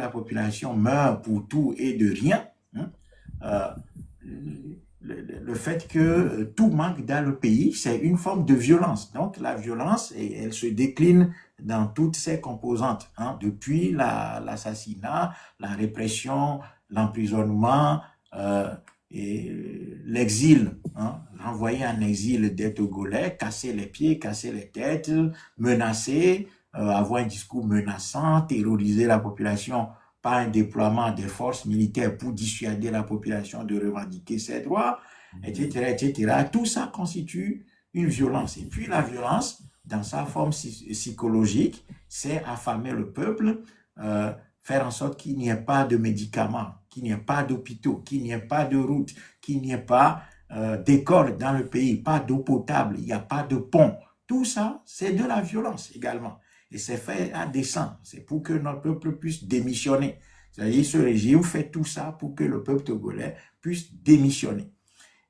la population meurt pour tout et de rien, hein, euh, le fait que tout manque dans le pays, c'est une forme de violence. Donc la violence, elle se décline dans toutes ses composantes, hein, depuis l'assassinat, la répression, l'emprisonnement et l'exil, hein, renvoyer en exil des Togolais, casser les pieds, casser les têtes, menacer, avoir un discours menaçant, terroriser la population par un déploiement des forces militaires pour dissuader la population de revendiquer ses droits, etc., etc. Tout ça constitue une violence. Et puis la violence, dans sa forme psychologique, c'est affamer le peuple, faire en sorte qu'il n'y ait pas de médicaments, qu'il n'y ait pas d'hôpitaux, qu'il n'y ait pas de routes, qu'il n'y ait pas d'écoles dans le pays, pas d'eau potable, il n'y a pas de pont. Tout ça, c'est de la violence également. Et c'est fait à dessein. C'est pour que notre peuple puisse démissionner. C'est-à-dire, ce régime fait tout ça pour que le peuple togolais puisse démissionner.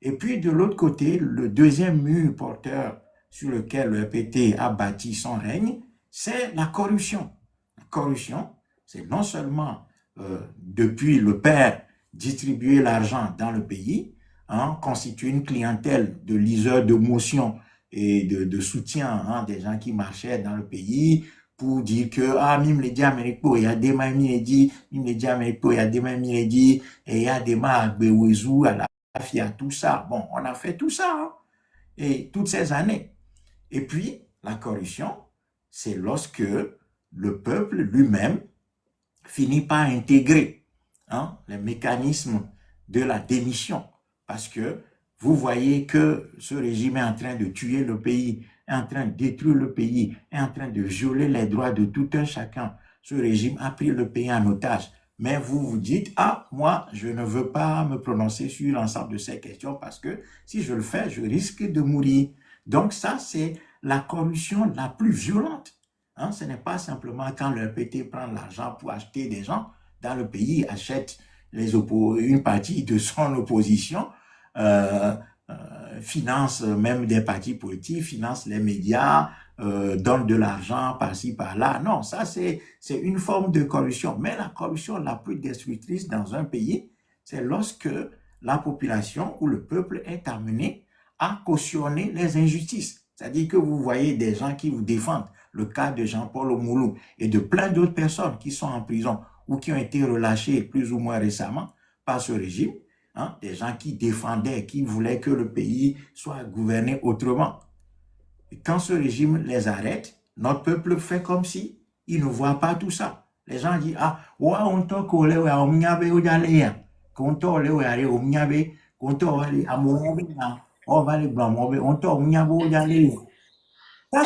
Et puis, de l'autre côté, le deuxième mur porteur sur lequel le RPT a bâti son règne, c'est la corruption. La corruption, c'est non seulement depuis le père distribuer l'argent dans le pays, hein, constituer une clientèle de liseurs de motions et de soutien, hein, des gens qui marchaient dans le pays pour dire que ah mime les dia Américo il y a des mains dit mime les dia Américo il y a des mains dit et il y a des mains à Bewezou à la FIA tout ça. Bon, on a fait tout ça, hein, et toutes ces années. Et puis la corruption, c'est lorsque le peuple lui-même finit par intégrer, hein, les mécanismes de la démission, parce que vous voyez que ce régime est en train de tuer le pays, est en train de détruire le pays, est en train de violer les droits de tout un chacun. Ce régime a pris le pays en otage. Mais vous vous dites, ah, moi, je ne veux pas me prononcer sur l'ensemble de ces questions parce que si je le fais, je risque de mourir. Donc ça, c'est la corruption la plus violente. Hein, ce n'est pas simplement quand le RPT prend l'argent pour acheter des gens dans le pays, achète une partie de son opposition, euh, finance même des partis politiques, finance les médias, donne de l'argent par-ci, par-là. Non, ça c'est une forme de corruption. Mais la corruption la plus destructrice dans un pays, c'est lorsque la population ou le peuple est amené à cautionner les injustices. C'est-à-dire que vous voyez des gens qui vous défendent, le cas de Jean-Paul Omoulou et de plein d'autres personnes qui sont en prison ou qui ont été relâchées plus ou moins récemment par ce régime, hein, des gens qui défendaient, qui voulaient que le pays soit gouverné autrement. Et quand ce régime les arrête, notre peuple fait comme si il ne voit pas tout ça. Les gens disent, ah, ouais, on t'a collé, ouais, on y avait au d'aller, qu'on t'a collé, ouais, on y avait, qu'on t'a collé, à mon on va les blancs, on t'a on y avait au d'aller. Ça,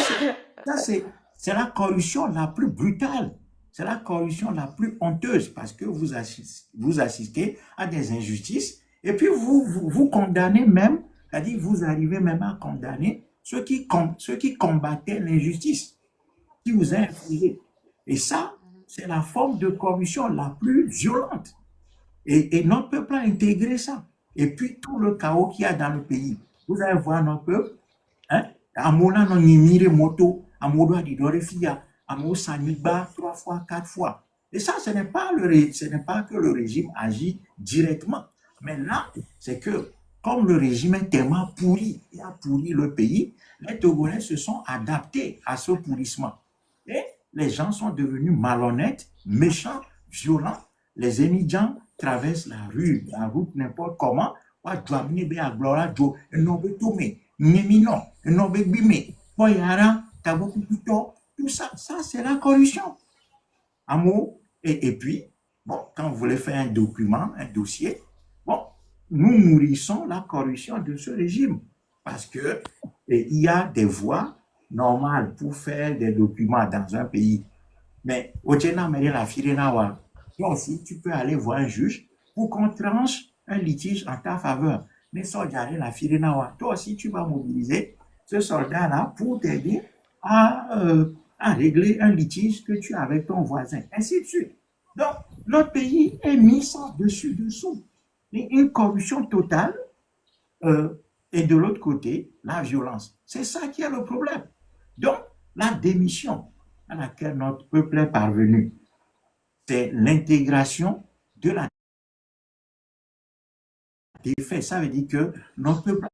c'est la corruption la plus brutale. C'est la corruption la plus honteuse parce que vous assistez à des injustices et puis vous condamnez même, c'est-à-dire vous arrivez même à condamner ceux qui combattaient l'injustice qui vous a infligé. Et ça, c'est la forme de corruption la plus violente. Et notre peuple a intégré ça. Et puis tout le chaos qu'il y a dans le pays. Vous allez voir notre peuple, hein, Amona no nyimire moto, amodo adidore fia, amo saniba 3 fois, 4 fois. Et ça, ce n'est pas que le régime agit directement. Mais là, c'est que comme le régime est tellement pourri, il a pourri le pays, les Togolais se sont adaptés à ce pourrissement. Et les gens sont devenus malhonnêtes, méchants, violents. Les émigrants traversent la route n'importe comment. Tout ça, ça c'est la corruption. Amour, et puis, bon, quand vous voulez faire un document, un dossier, bon, nous nourrissons la corruption de ce régime parce que il y a des voies normales pour faire des documents dans un pays. Mais au Tchéna, toi aussi, tu peux aller voir un juge pour qu'on tranche un litige en ta faveur. Mais soldat, toi aussi, tu vas mobiliser ce soldat-là pour t'aider à régler un litige que tu as avec ton voisin, ainsi de suite. Donc, notre pays est mis sans dessus-dessous. Une corruption totale et de l'autre côté, la violence. C'est ça qui est le problème. Donc, la démission à laquelle notre peuple est parvenu, c'est l'intégration de la défaite. Ça veut dire que notre peuple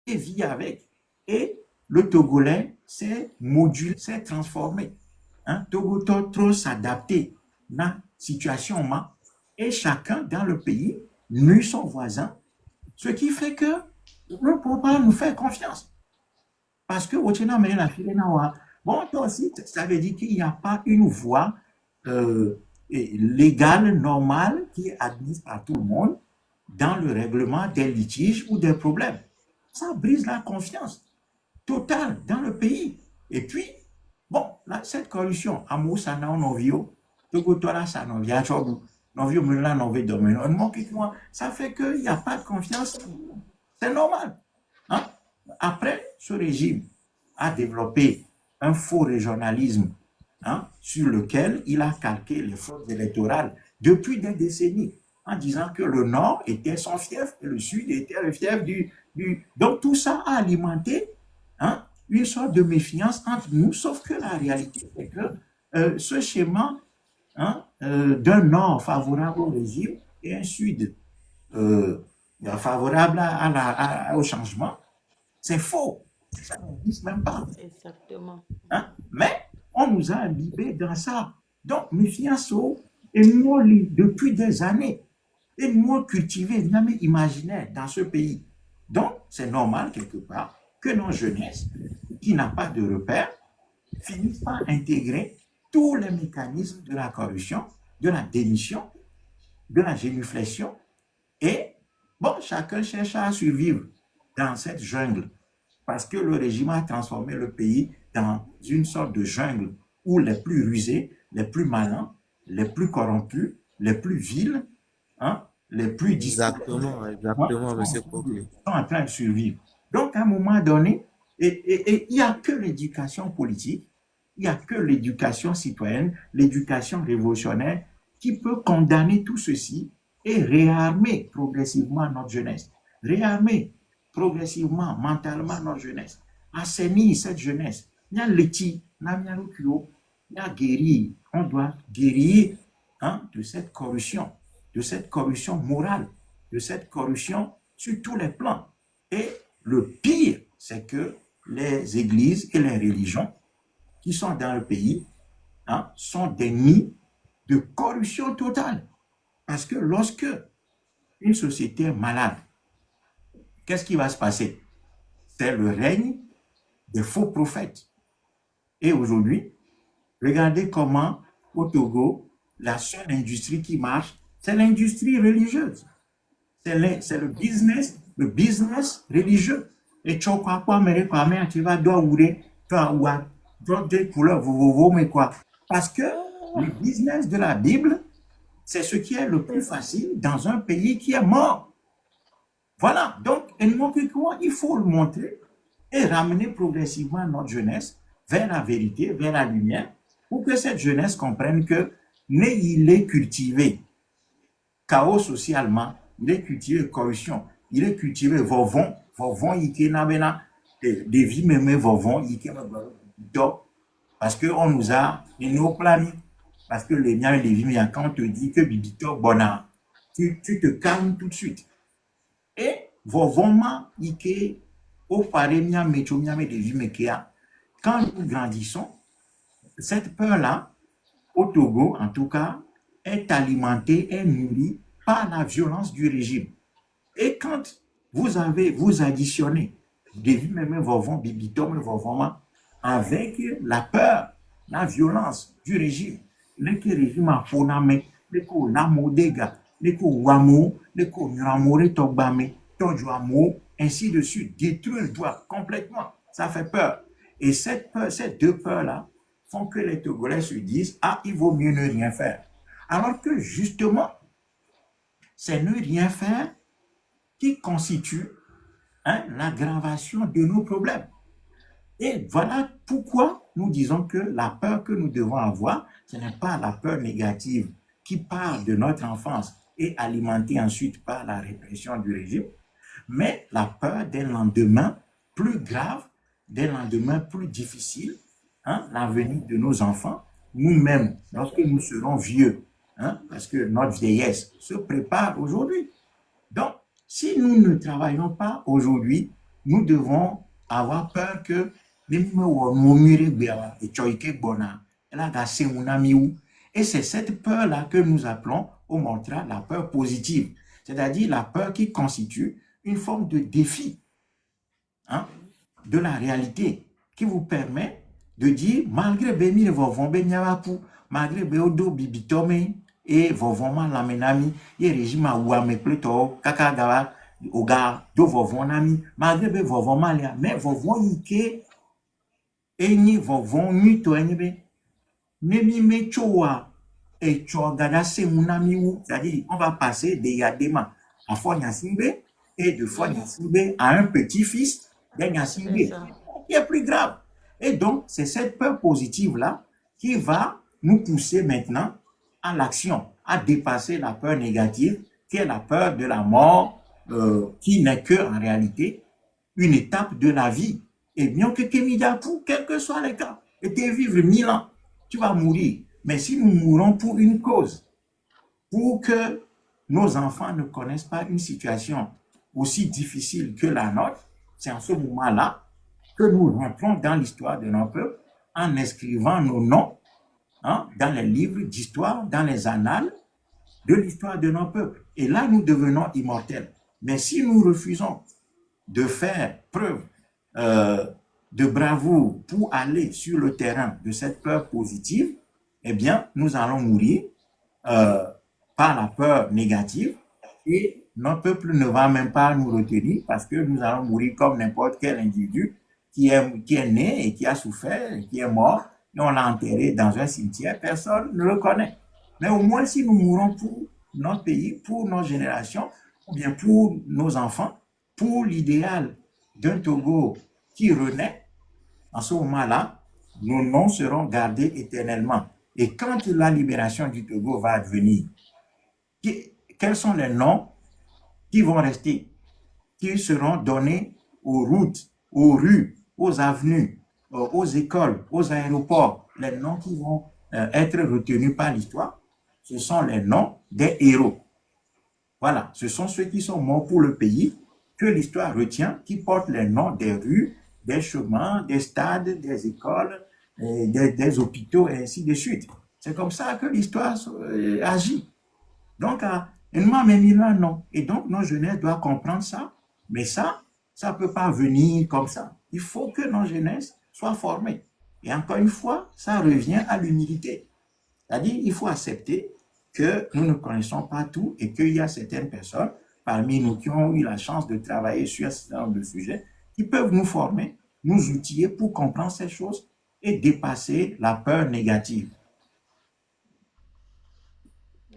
vit avec. Et le Togolais s'est modulé, s'est transformé. Hein? Togo trop s'adapter à la situation et chacun dans le pays nuit son voisin, ce qui fait que ne peut pas nous faire confiance. Parce que bon, toi aussi, ça veut dire qu'il n'y a pas une voie légale, normale, qui est admise par tout le monde dans le règlement des litiges ou des problèmes. Ça brise la confiance totale dans le pays. Et puis, bon, là, cette corruption, amour, ça n'a novio, Togo, toi, là, ça novio, novio, me l'a novio, ça fait qu'il n'y a pas de confiance. C'est normal. Hein? Après, ce régime a développé un faux régionalisme, hein, sur lequel il a calqué les fraudes électorales depuis des décennies, en disant que le Nord était son fief et le Sud était le fief du... Donc tout ça a alimenté, hein, une sorte de méfiance entre nous, sauf que la réalité, c'est que ce schéma, hein, d'un Nord favorable au régime et un Sud favorable au changement, c'est faux. Ça n'existe même pas. Exactement. Hein? Mais on nous a imbibés dans ça. Donc, méfiance et nous, depuis des années, et nous cultivé, jamais imaginaire dans ce pays. Donc, c'est normal, quelque part, que nos jeunesses, qui n'ont pas de repères, finissent par intégrer tous les mécanismes de la corruption, de la démission, de la génuflexion, et bon, chacun cherche à survivre dans cette jungle parce que le régime a transformé le pays dans une sorte de jungle où les plus rusés, les plus malins, les plus corrompus, les plus vils, hein, les plus discrets, Exactement, hein, exactement, monsieur Coquet. sont en train de survivre. Donc, à un moment donné, il n'y a que l'éducation politique, il n'y a que l'éducation citoyenne, l'éducation révolutionnaire qui peut condamner tout ceci et réarmer progressivement notre jeunesse. Réarmer progressivement, mentalement notre jeunesse. Assainir cette jeunesse. Il y a l'éthique, il y a guérir. On doit guérir, hein, de cette corruption morale, de cette corruption sur tous les plans. Et le pire, c'est que les églises et les religions qui sont dans le pays, hein, sont des nids de corruption totale. Parce que lorsque une société est malade, qu'est-ce qui va se passer? C'est le règne des faux prophètes. Et aujourd'hui, regardez comment au Togo, la seule industrie qui marche, c'est l'industrie religieuse. C'est le business religieux. Et tu vois quoi, mais tu vas douer, tu vas des couleurs, mais quoi. Parce que le business de la Bible, c'est ce qui est le plus facile dans un pays qui est mort. Voilà. Donc, il faut le montrer et ramener progressivement notre jeunesse vers la vérité, vers la lumière, pour que cette jeunesse comprenne que il est cultivé chaos socialement, il est cultivé corruption, il est cultivé vovon, il n'a des vies même vovon, il parce qu'on nous a planifié. Parce que les miens et les vies, quand on te dit que bibito bona, tu te calmes tout de suite. Et vovon ike au pare mia mecho mia me des vies mekea. Quand nous grandissons, cette peur-là, au Togo en tout cas, est alimentée, est nourrie par la violence du régime. Et quand vous additionnez des vies même vovon, bibitom, vovon, avec la peur, la violence du régime, les régime a foname, les ko la modega, les ko wamo, les ko muramore togbame, tojuamo, ainsi de suite, détruire le doigt complètement. Ça fait peur. Et ces deux peurs-là font que les Togolais se disent, ah, il vaut mieux ne rien faire. Alors que justement, c'est ne rien faire qui constitue, hein, l'aggravation de nos problèmes. Et voilà pourquoi nous disons que la peur que nous devons avoir, ce n'est pas la peur négative qui part de notre enfance et alimentée ensuite par la répression du régime, mais la peur des lendemains plus graves, des lendemains plus difficiles, hein, l'avenir de nos enfants, nous-mêmes, lorsque nous serons vieux, hein, parce que notre vieillesse se prépare aujourd'hui. Donc, si nous ne travaillons pas aujourd'hui, nous devons avoir peur que et c'est cette peur-là que nous appelons au mantra la peur positive, c'est-à-dire la peur qui constitue une forme de défi, hein, de la réalité, qui vous permet de dire, malgré Bemi vovon Benyawapu, malgré Beodo Bibitome, et vovon lamenami, et régime à Ouame Pluto, Kakagawa, Oga, do vovon nami, malgré be vovon malia, mais vovon ike, eni vovon mito enebe, nemi me chowa, et chogada se munamiou, c'est-à-dire, on va passer des yadema à Fonyasimbe, et de Fonyasimbe à un petit-fils d'Enyasimbe, qui est plus grave. Et donc, c'est cette peur positive-là qui va nous pousser maintenant à l'action, à dépasser la peur négative, qui est la peur de la mort, qui n'est que, en réalité, une étape de la vie. Et bien que Kemidapu, quel que soit les cas, et tu vivre 1000 ans, tu vas mourir. Mais si nous mourons pour une cause, pour que nos enfants ne connaissent pas une situation aussi difficile que la nôtre, c'est en ce moment-là que nous rentrons dans l'histoire de notre peuple en inscrivant nos noms, hein, dans les livres d'histoire, dans les annales de l'histoire de notre peuple. Et là, nous devenons immortels. Mais si nous refusons de faire preuve de bravoure pour aller sur le terrain de cette peur positive, eh bien, nous allons mourir par la peur négative et notre peuple ne va même pas nous retenir parce que nous allons mourir comme n'importe quel individu qui est né et qui a souffert et qui est mort et on l'a enterré dans un cimetière, personne ne le connaît. Mais au moins, si nous mourons pour notre pays, pour nos générations, ou bien pour nos enfants, pour l'idéal d'un Togo qui renaît, en ce moment-là, nos noms seront gardés éternellement. Et quand la libération du Togo va advenir, quels sont les noms qui vont rester, qui seront donnés aux routes, aux rues, aux avenues, aux écoles, aux aéroports, les noms qui vont être retenus par l'histoire, ce sont les noms des héros. Voilà, ce sont ceux qui sont morts pour le pays que l'histoire retient, qui portent les noms des rues, des chemins, des stades, des écoles, des hôpitaux et ainsi de suite. C'est comme ça que l'histoire agit. Donc, non. Et donc, nos jeunesses doivent comprendre ça. Mais ça ne peut pas venir comme ça. Il faut que nos jeunesses soient formées. Et encore une fois, ça revient à l'humilité. C'est-à-dire, il faut accepter que nous ne connaissons pas tout et qu'il y a certaines personnes parmi nous qui ont eu la chance de travailler sur un certain nombre de sujets qui peuvent nous former, nous outiller pour comprendre ces choses et dépasser la peur négative.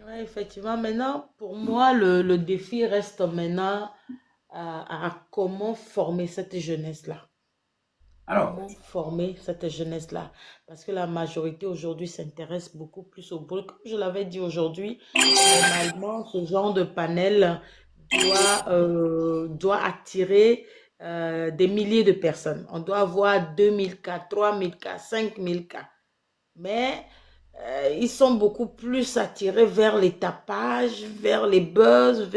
Ouais, effectivement, maintenant, pour moi, le défi reste maintenant à comment former cette jeunesse-là. Alors, Comment former cette jeunesse-là? Parce que la majorité aujourd'hui s'intéresse beaucoup plus au boulot. Comme je l'avais dit aujourd'hui, normalement, ce genre de panel doit attirer des milliers de personnes. On doit avoir 2000 cas, 3000 cas, 5000 cas. Mais ils sont beaucoup plus attirés vers les tapages, vers les buzz,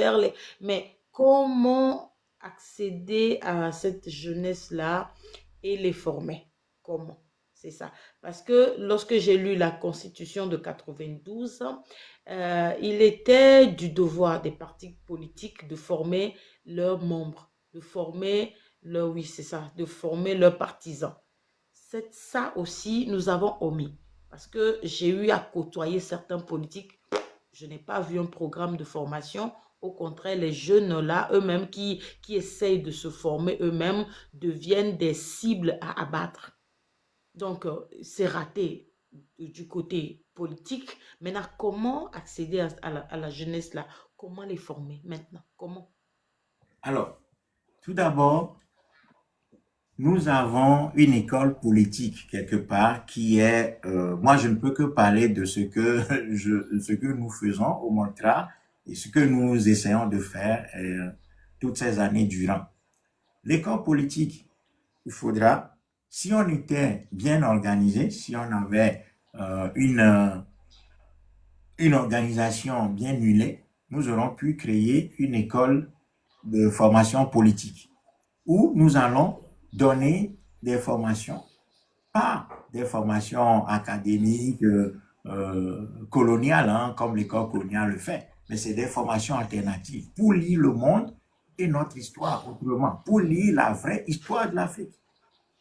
Mais comment accéder à cette jeunesse-là et les former? Comment? C'est ça. Parce que lorsque j'ai lu la Constitution de 92, il était du devoir des partis politiques de former leurs membres, oui, c'est ça, de former leurs partisans. C'est ça aussi, nous avons omis. Parce que j'ai eu à côtoyer certains politiques. Je n'ai pas vu un programme de formation. Au contraire, les jeunes là, eux-mêmes qui essayent de se former eux-mêmes, deviennent des cibles à abattre. Donc, c'est raté du côté politique. Maintenant, comment accéder à la jeunesse là? Comment les former maintenant? Comment? alors, tout d'abord, nous avons une école politique quelque part qui est, moi je ne peux que parler de ce que ce que nous faisons au Montra et ce que nous essayons de faire toutes ces années durant. L'école politique, il faudra si on était bien organisé, si on avait une organisation bien huilée, nous aurons pu créer une école de formation politique où nous allons donner des formations, pas des formations académiques coloniales, hein, comme l'école coloniale le fait, mais c'est des formations alternatives pour lire le monde et notre histoire autrement, pour lire la vraie histoire de l'Afrique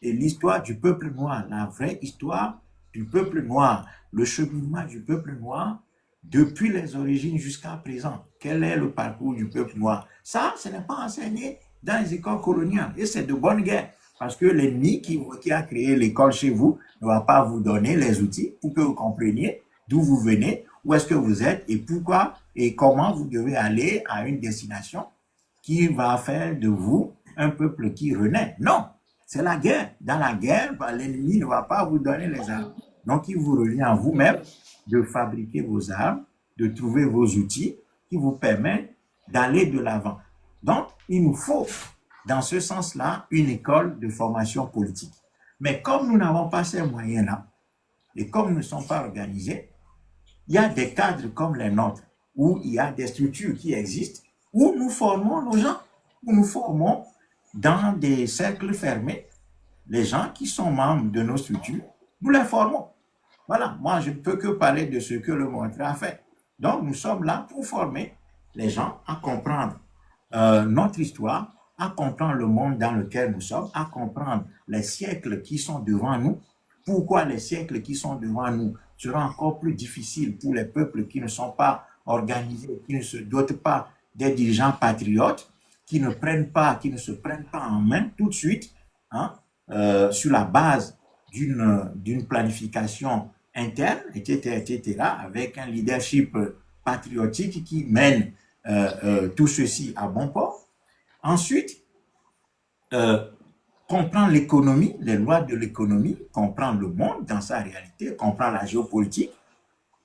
et l'histoire du peuple noir, la vraie histoire du peuple noir, le cheminement du peuple noir depuis les origines jusqu'à présent. Quel est le parcours du peuple noir? Ça, ce n'est pas enseigné dans les écoles coloniales et c'est de bonne guerre. Parce que l'ennemi qui a créé l'école chez vous ne va pas vous donner les outils pour que vous compreniez d'où vous venez, où est-ce que vous êtes et pourquoi et comment vous devez aller à une destination qui va faire de vous un peuple qui renaît. Non, c'est la guerre. Dans la guerre, l'ennemi ne va pas vous donner les armes. Donc, il vous revient à vous-même de fabriquer vos armes, de trouver vos outils qui vous permettent d'aller de l'avant. Donc, il nous faut, dans ce sens-là, une école de formation politique. Mais comme nous n'avons pas ces moyens-là, et comme nous ne sommes pas organisés, il y a des cadres comme les nôtres, où il y a des structures qui existent, où nous formons nos gens, où nous formons dans des cercles fermés les gens qui sont membres de nos structures, nous les formons. Voilà, moi je ne peux que parler de ce que le Montré a fait. Donc nous sommes là pour former les gens à comprendre notre histoire, à comprendre le monde dans lequel nous sommes, à comprendre les siècles qui sont devant nous, pourquoi les siècles qui sont devant nous seront encore plus difficiles pour les peuples qui ne sont pas organisés, qui ne se dotent pas des dirigeants patriotes, qui ne se prennent pas en main tout de suite, hein, sur la base d'une planification interne, etc., avec un leadership patriotique qui mène tout ceci à bon port. Ensuite, comprendre l'économie, les lois de l'économie, comprendre le monde dans sa réalité, comprendre la géopolitique,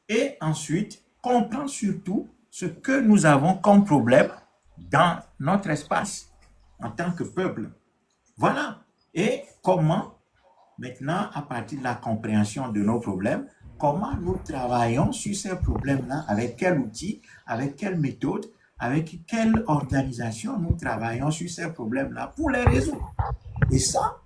et ensuite, comprendre surtout ce que nous avons comme problème dans notre espace en tant que peuple. Voilà. Et comment, maintenant, à partir de la compréhension de nos problèmes, comment nous travaillons sur ces problèmes-là, avec quel outil, avec quelle méthode, avec quelle organisation nous travaillons sur ces problèmes-là pour les résoudre. Et ça,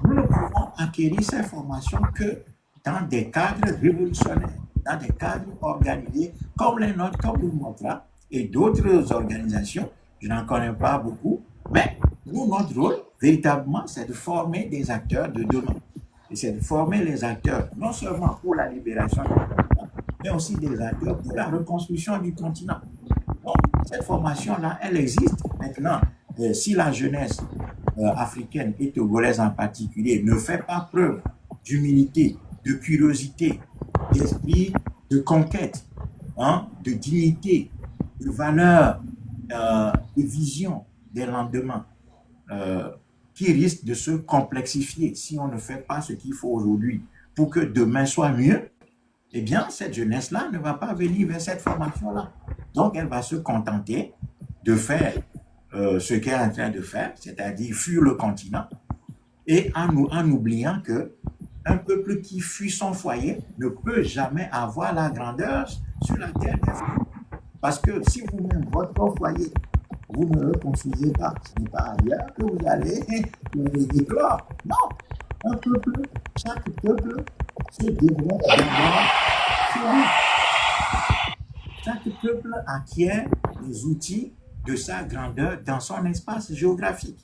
nous ne pouvons acquérir ces formations que dans des cadres révolutionnaires, dans des cadres organisés comme les nôtres, comme le Montra et d'autres organisations. Je n'en connais pas beaucoup, mais nous, notre rôle, véritablement, c'est de former des acteurs de demain. Et c'est de former les acteurs, non seulement pour la libération du continent, mais aussi des acteurs pour la reconstruction du continent. Donc, cette formation-là, elle existe maintenant. Si la jeunesse africaine et togolaise en particulier ne fait pas preuve d'humilité, de curiosité, d'esprit de conquête, hein, de dignité, de valeur, de vision des lendemains, qui risquent de se complexifier si on ne fait pas ce qu'il faut aujourd'hui pour que demain soit mieux, eh bien, cette jeunesse-là ne va pas venir vers cette formation-là. Donc, elle va se contenter de faire ce qu'elle est en train de faire, c'est-à-dire fuir le continent, et en oubliant que un peuple qui fuit son foyer ne peut jamais avoir la grandeur sur la terre des hommes. Parce que si vous-même, votre foyer, vous ne le construisez pas, ce n'est pas ailleurs que vous allez éclore. Non, un peuple, chaque peuple se développe d'abord sur lui. Chaque peuple acquiert les outils de sa grandeur dans son espace géographique.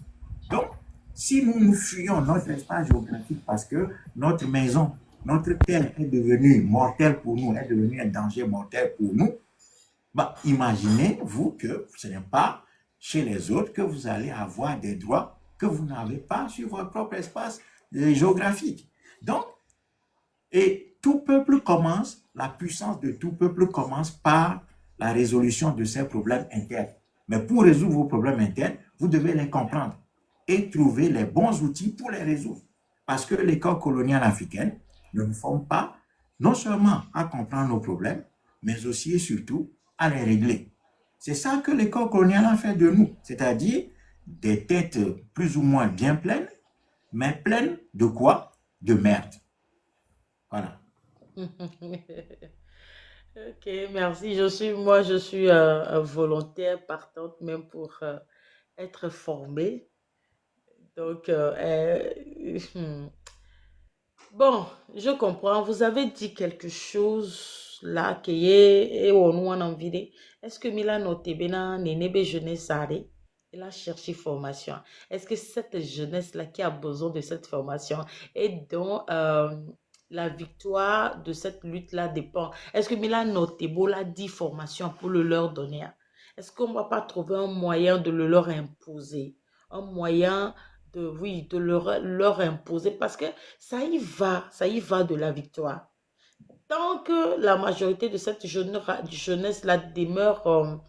Donc, si nous fuyons notre espace géographique parce que notre maison, notre terre est devenue mortelle pour nous, est devenue un danger mortel pour nous, bah, imaginez-vous que ce n'est pas chez les autres que vous allez avoir des droits que vous n'avez pas sur votre propre espace géographique. Donc, et tout peuple commence, la puissance de tout peuple commence par la résolution de ses problèmes internes. Mais pour résoudre vos problèmes internes, vous devez les comprendre et trouver les bons outils pour les résoudre. Parce que l'école coloniale africaine ne nous forme pas non seulement à comprendre nos problèmes, mais aussi et surtout à les régler. C'est ça que l'école coloniale a fait de nous, c'est-à-dire des têtes plus ou moins bien pleines, mais pleine de quoi? De merde. Voilà. Ok, merci. Moi, je suis un volontaire partante même pour être formée. Donc, bon, je comprends. Vous avez dit quelque chose là qui est et on nous en envie. Est-ce que Milan Otebena Nenebe jeunesse Sare, il a cherché formation? Est-ce que cette jeunesse-là qui a besoin de cette formation et dont la victoire de cette lutte-là dépend? Est-ce que Milan Otebo l'a dit formation pour le leur donner? Est-ce qu'on ne va pas trouver un moyen de le leur imposer? Un moyen de, oui, de leur imposer parce que ça y va de la victoire. Tant que la majorité de cette jeunesse-là demeure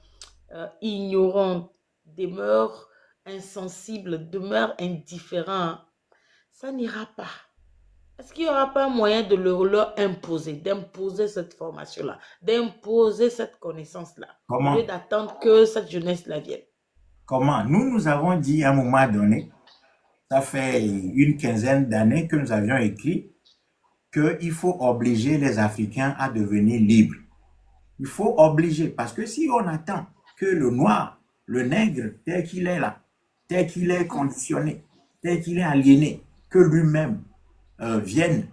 ignorante, demeure insensible, demeure indifférent, ça n'ira pas. Est-ce qu'il n'y aura pas moyen de leur imposer, d'imposer cette formation-là, d'imposer cette connaissance-là, au lieu Comment? d'attendre que cette jeunesse-là vienne? Comment? Nous avons dit à un moment donné, ça fait une quinzaine d'années que nous avions écrit qu'il faut obliger les Africains à devenir libres. Il faut obliger, parce que si on attend que le noir, le nègre, tel qu'il est là, tel qu'il est conditionné, tel qu'il est aliéné, que lui-même vienne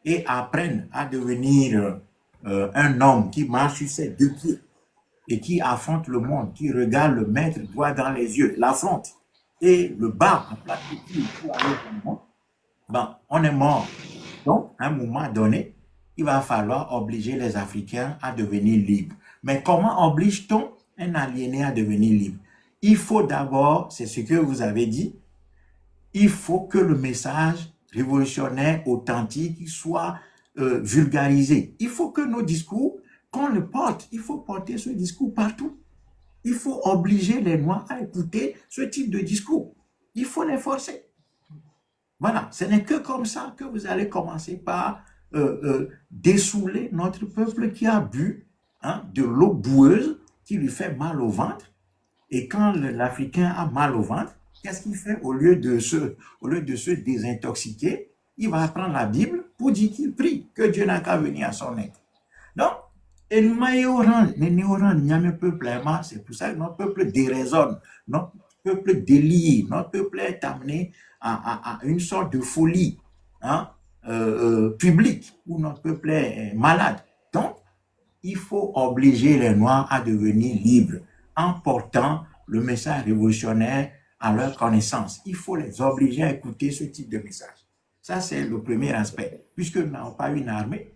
et apprenne à devenir un homme qui marche sur ses deux pieds et qui affronte le monde, qui regarde le maître droit dans les yeux, l'affronte et le bat en plat de pied pour aller dans le monde, ben, on est mort. Donc, à un moment donné, il va falloir obliger les Africains à devenir libres. Mais comment oblige-t-on un aliéné à devenir libre? Il faut d'abord, c'est ce que vous avez dit, il faut que le message révolutionnaire, authentique, soit vulgarisé. Il faut que nos discours, qu'on le porte, il faut porter ce discours partout. Il faut obliger les Noirs à écouter ce type de discours. Il faut les forcer. Voilà, ce n'est que comme ça que vous allez commencer par dessouler notre peuple qui a bu de l'eau boueuse qui lui fait mal au ventre. Et quand l'Africain a mal au ventre, qu'est-ce qu'il fait au lieu de se désintoxiquer? Il va prendre la Bible pour dire qu'il prie, que Dieu n'a qu'à venir à son aide. Donc, c'est pour ça que notre peuple déraisonne, notre peuple délie, notre peuple est amené à une sorte de folie publique où notre peuple est malade. Donc, il faut obliger les Noirs à devenir libres en portant le message révolutionnaire à leur connaissance. Il faut les obliger à écouter ce type de message. Ça, c'est le premier aspect. Puisque nous n'avons pas une armée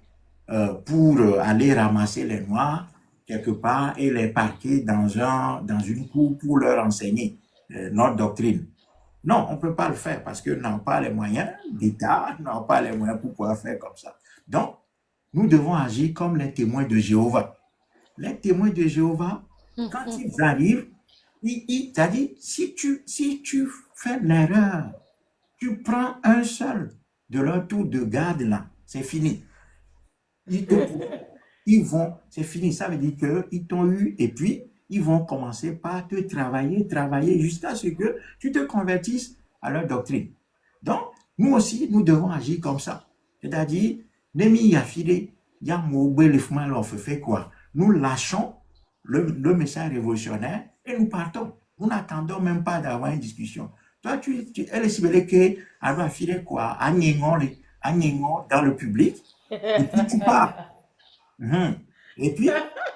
pour aller ramasser les Noirs quelque part et les parquer dans une cour pour leur enseigner notre doctrine. Non, on ne peut pas le faire parce que nous n'avons pas les moyens d'État, nous n'avons pas les moyens pour pouvoir faire comme ça. Donc, nous devons agir comme les témoins de Jéhovah. Les témoins de Jéhovah, quand ils arrivent, c'est-à-dire, si tu fais l'erreur, tu prends un seul de leur tour de garde là, c'est fini. C'est fini. Ça veut dire qu'ils t'ont eu et puis ils vont commencer par te travailler jusqu'à ce que tu te convertisses à leur doctrine. Donc, nous aussi, nous devons agir comme ça. C'est-à-dire, fait quoi? Nous lâchons le message révolutionnaire et nous partons. Nous n'attendons même pas d'avoir une discussion. Toi, elle est si belle que elle va filer quoi? À dans le public et puis tu pars. Et puis,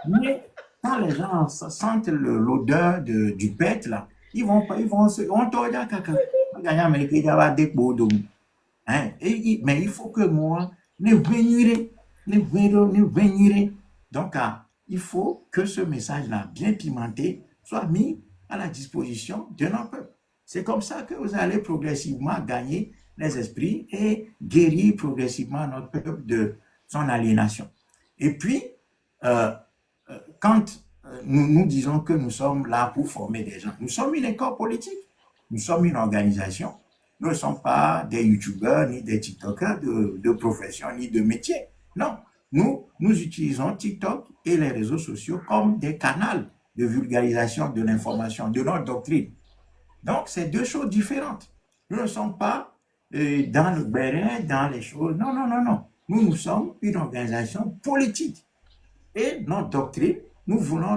mais quand les gens sentent l'odeur du pet, là, ils vont se. Mais il faut que moi, ne venirez. Donc, il faut que ce message-là, bien pimenté, soit mis à la disposition de nos peuples. C'est comme ça que vous allez progressivement gagner les esprits et guérir progressivement notre peuple de son aliénation. Et puis, quand nous disons que nous sommes là pour former des gens, nous sommes une école politique, nous sommes une organisation, nous ne sommes pas des youtubeurs, ni des tiktokers de profession, ni de métier. Non, nous utilisons TikTok et les réseaux sociaux comme des canaux de vulgarisation de l'information, de notre doctrine. Donc, c'est deux choses différentes. Nous ne sommes pas dans le béret, dans les choses. Non, non, non, non. Nous sommes une organisation politique. Et notre doctrine, nous voulons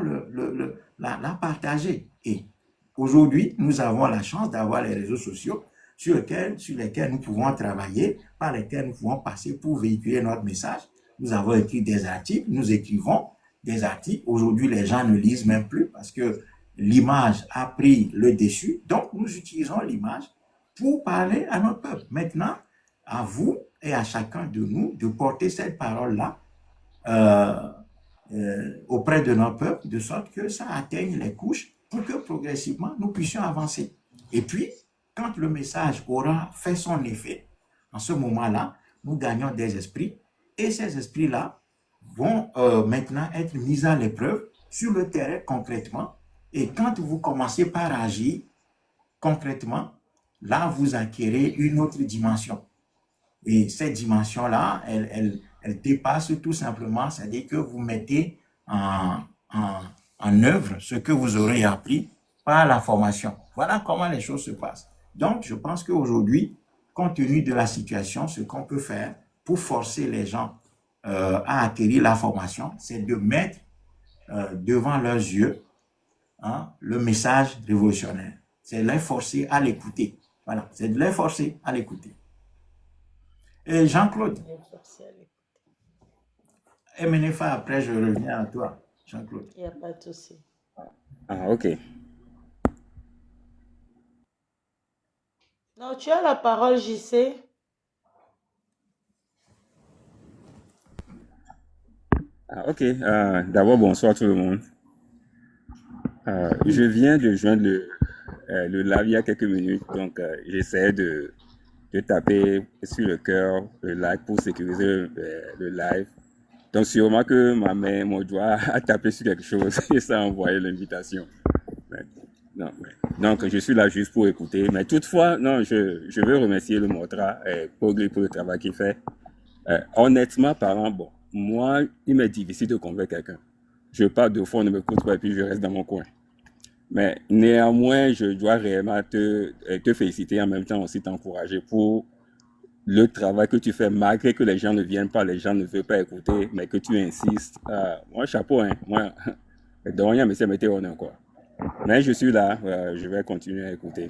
la partager. Et aujourd'hui, nous avons la chance d'avoir les réseaux sociaux sur lesquels nous pouvons travailler, par lesquels nous pouvons passer pour véhiculer notre message. Nous avons écrit des articles, nous écrivons des articles. Aujourd'hui, les gens ne lisent même plus parce que l'image a pris le dessus. Donc, nous utilisons l'image pour parler à notre peuple. Maintenant, à vous et à chacun de nous de porter cette parole-là auprès de notre peuple, de sorte que ça atteigne les couches pour que progressivement nous puissions avancer. Et puis, quand le message aura fait son effet, en ce moment-là, nous gagnons des esprits et ces esprits-là vont maintenant être mis à l'épreuve sur le terrain concrètement. Et quand vous commencez par agir concrètement, là, vous acquérez une autre dimension. Et cette dimension-là, elle dépasse tout simplement, c'est-à-dire que vous mettez en œuvre ce que vous aurez appris par la formation. Voilà comment les choses se passent. Donc, je pense qu'aujourd'hui, compte tenu de la situation, ce qu'on peut faire pour forcer les gens à acquérir la formation, c'est de mettre devant leurs yeux le message révolutionnaire. C'est de les forcer à l'écouter. Voilà, c'est de les forcer à l'écouter. Et Jean-Claude, et Menefa, après je reviens à toi, Jean-Claude. Il n'y a pas de souci. Ah, ok. Non, tu as la parole, JC. Ah, ok. D'abord, bonsoir tout le monde. Je viens de joindre le live il y a quelques minutes, donc j'essaie de taper sur le cœur le like pour sécuriser le live. Donc sûrement que ma main, mon doigt a tapé sur quelque chose et ça a envoyé l'invitation. Non, donc je suis là juste pour écouter. Mais toutefois, non, je veux remercier le Motra Pogli pour le travail qu'il fait. Honnêtement parlant, bon, moi, il m'est difficile de convaincre quelqu'un. Je pars de fond, on ne m'écoute pas et puis je reste dans mon coin. Mais néanmoins, je dois réellement te féliciter en même temps aussi t'encourager pour le travail que tu fais, malgré que les gens ne viennent pas, les gens ne veulent pas écouter, mais que tu insistes. Moi, chapeau, hein. Moi, de rien, mais c'est mettre honneur, quoi. Mais je suis là, je vais continuer à écouter.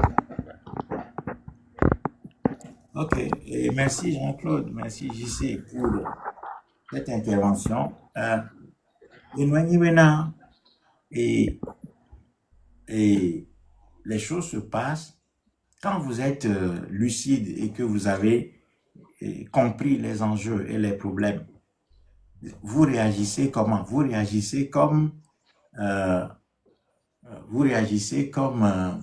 Ok, et merci Jean-Claude, merci JC pour cette intervention. Et, et les choses se passent quand vous êtes lucide et que vous avez compris les enjeux et les problèmes. Vous réagissez comment? Euh, vous réagissez comme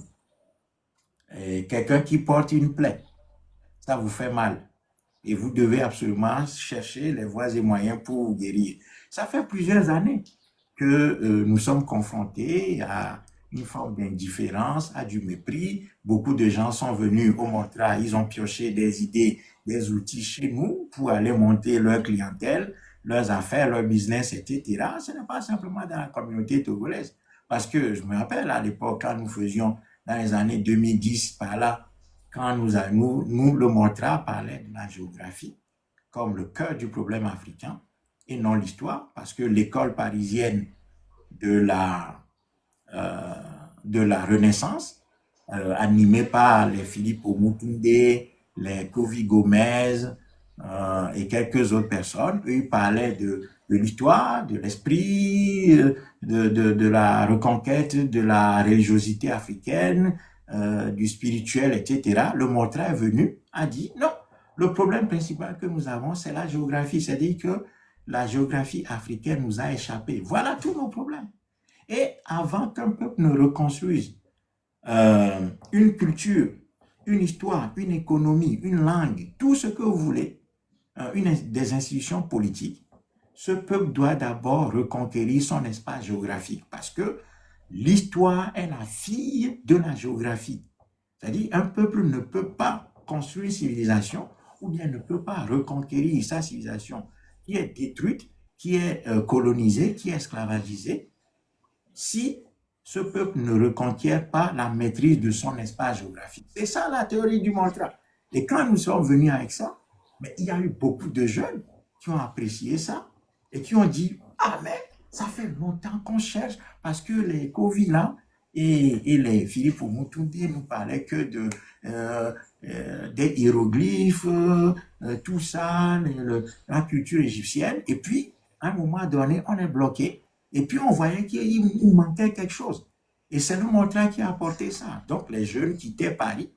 quelqu'un qui porte une plaie. Ça vous fait mal. Et vous devez absolument chercher les voies et moyens pour vous guérir. Ça fait plusieurs années que nous sommes confrontés à une forme d'indifférence, à du mépris. Beaucoup de gens sont venus au Montra, ils ont pioché des idées, des outils chez nous pour aller monter leur clientèle, leurs affaires, leur business, etc. Ce n'est pas simplement dans la communauté togolaise. Parce que je me rappelle à l'époque, quand nous faisions, dans les années 2010, par là, quand nous le Montra parlait de la géographie comme le cœur du problème africain et non l'histoire, parce que l'école parisienne de la Renaissance, animée par les Philippe Omutunde, les Kofi Gomez et quelques autres personnes, eux, ils parlaient de l'histoire, de l'esprit, de la reconquête de la religiosité africaine, du spirituel, etc. Le Montra est venu, a dit non, le problème principal que nous avons, c'est la géographie. C'est-à-dire que la géographie africaine nous a échappé. Voilà tous nos problèmes. Et avant qu'un peuple ne reconstruise une culture, une histoire, une économie, une langue, tout ce que vous voulez, des institutions politiques, ce peuple doit d'abord reconquérir son espace géographique parce que l'histoire est la fille de la géographie. C'est-à-dire un peuple ne peut pas construire une civilisation ou bien ne peut pas reconquérir sa civilisation qui est détruite, qui est colonisée, qui est esclavagisée, si ce peuple ne reconquiert pas la maîtrise de son espace géographique. C'est ça la théorie du Montra. Et quand nous sommes venus avec ça, mais il y a eu beaucoup de jeunes qui ont apprécié ça et qui ont dit, ah mais ça fait longtemps qu'on cherche parce que les Covid là et les Philippe Oumutunde nous parlaient que des hiéroglyphes, tout ça, la culture égyptienne. Et puis, à un moment donné, on est bloqué. Et puis, on voyait qu'il nous manquait quelque chose. Et c'est le Montréal qui a apporté ça. Donc, les jeunes quittaient Paris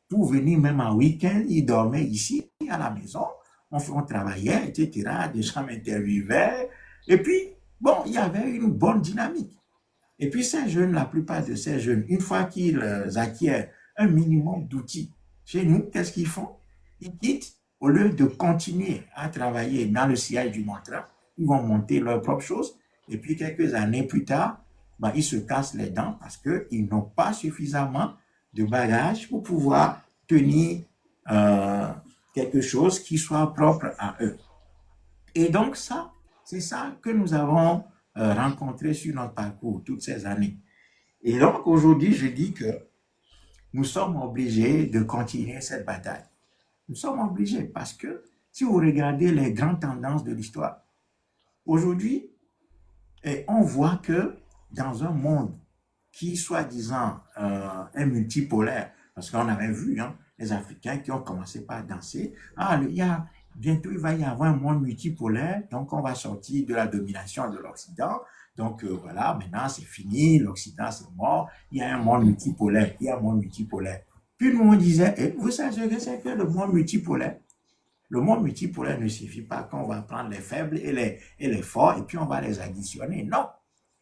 pour venir même en week-end. Ils dormaient ici, à la maison. On travaillait, etc. Des gens m'interviewaient. Et puis, bon, il y avait une bonne dynamique. Et puis, ces jeunes, la plupart de ces jeunes, une fois qu'ils acquièrent un minimum d'outils chez nous, qu'est-ce qu'ils font? Ils quittent, au lieu de continuer à travailler dans le sillage du Montréal, ils vont monter leurs propres choses. Et puis, quelques années plus tard, ben, ils se cassent les dents parce qu'ils n'ont pas suffisamment de bagages pour pouvoir tenir quelque chose qui soit propre à eux. Et donc, ça, c'est ça que nous avons rencontré sur notre parcours toutes ces années. Et donc, aujourd'hui, je dis que nous sommes obligés de continuer cette bataille. Nous sommes obligés parce que si vous regardez les grandes tendances de l'histoire, aujourd'hui, on voit que dans un monde qui, soi-disant, est multipolaire, parce qu'on avait vu les Africains qui ont commencé par danser, bientôt il va y avoir un monde multipolaire, donc on va sortir de la domination de l'Occident. Donc voilà, maintenant c'est fini, l'Occident c'est mort, il y a un monde multipolaire, il y a un monde multipolaire. Puis nous on disait, vous savez ce que c'est que le monde multipolaire? Le monde multipolaire ne suffit pas qu'on va prendre les faibles et les forts et puis on va les additionner. Non,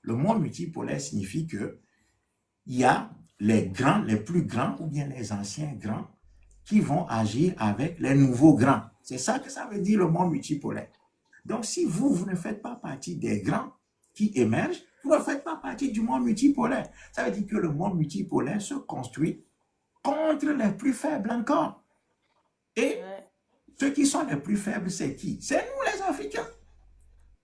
le monde multipolaire signifie que il y a les grands, les plus grands ou bien les anciens grands qui vont agir avec les nouveaux grands. C'est ça que ça veut dire le monde multipolaire. Donc si vous ne faites pas partie des grands qui émergent, vous ne faites pas partie du monde multipolaire. Ça veut dire que le monde multipolaire se construit contre les plus faibles encore. Et ceux qui sont les plus faibles, c'est qui? C'est nous les Africains.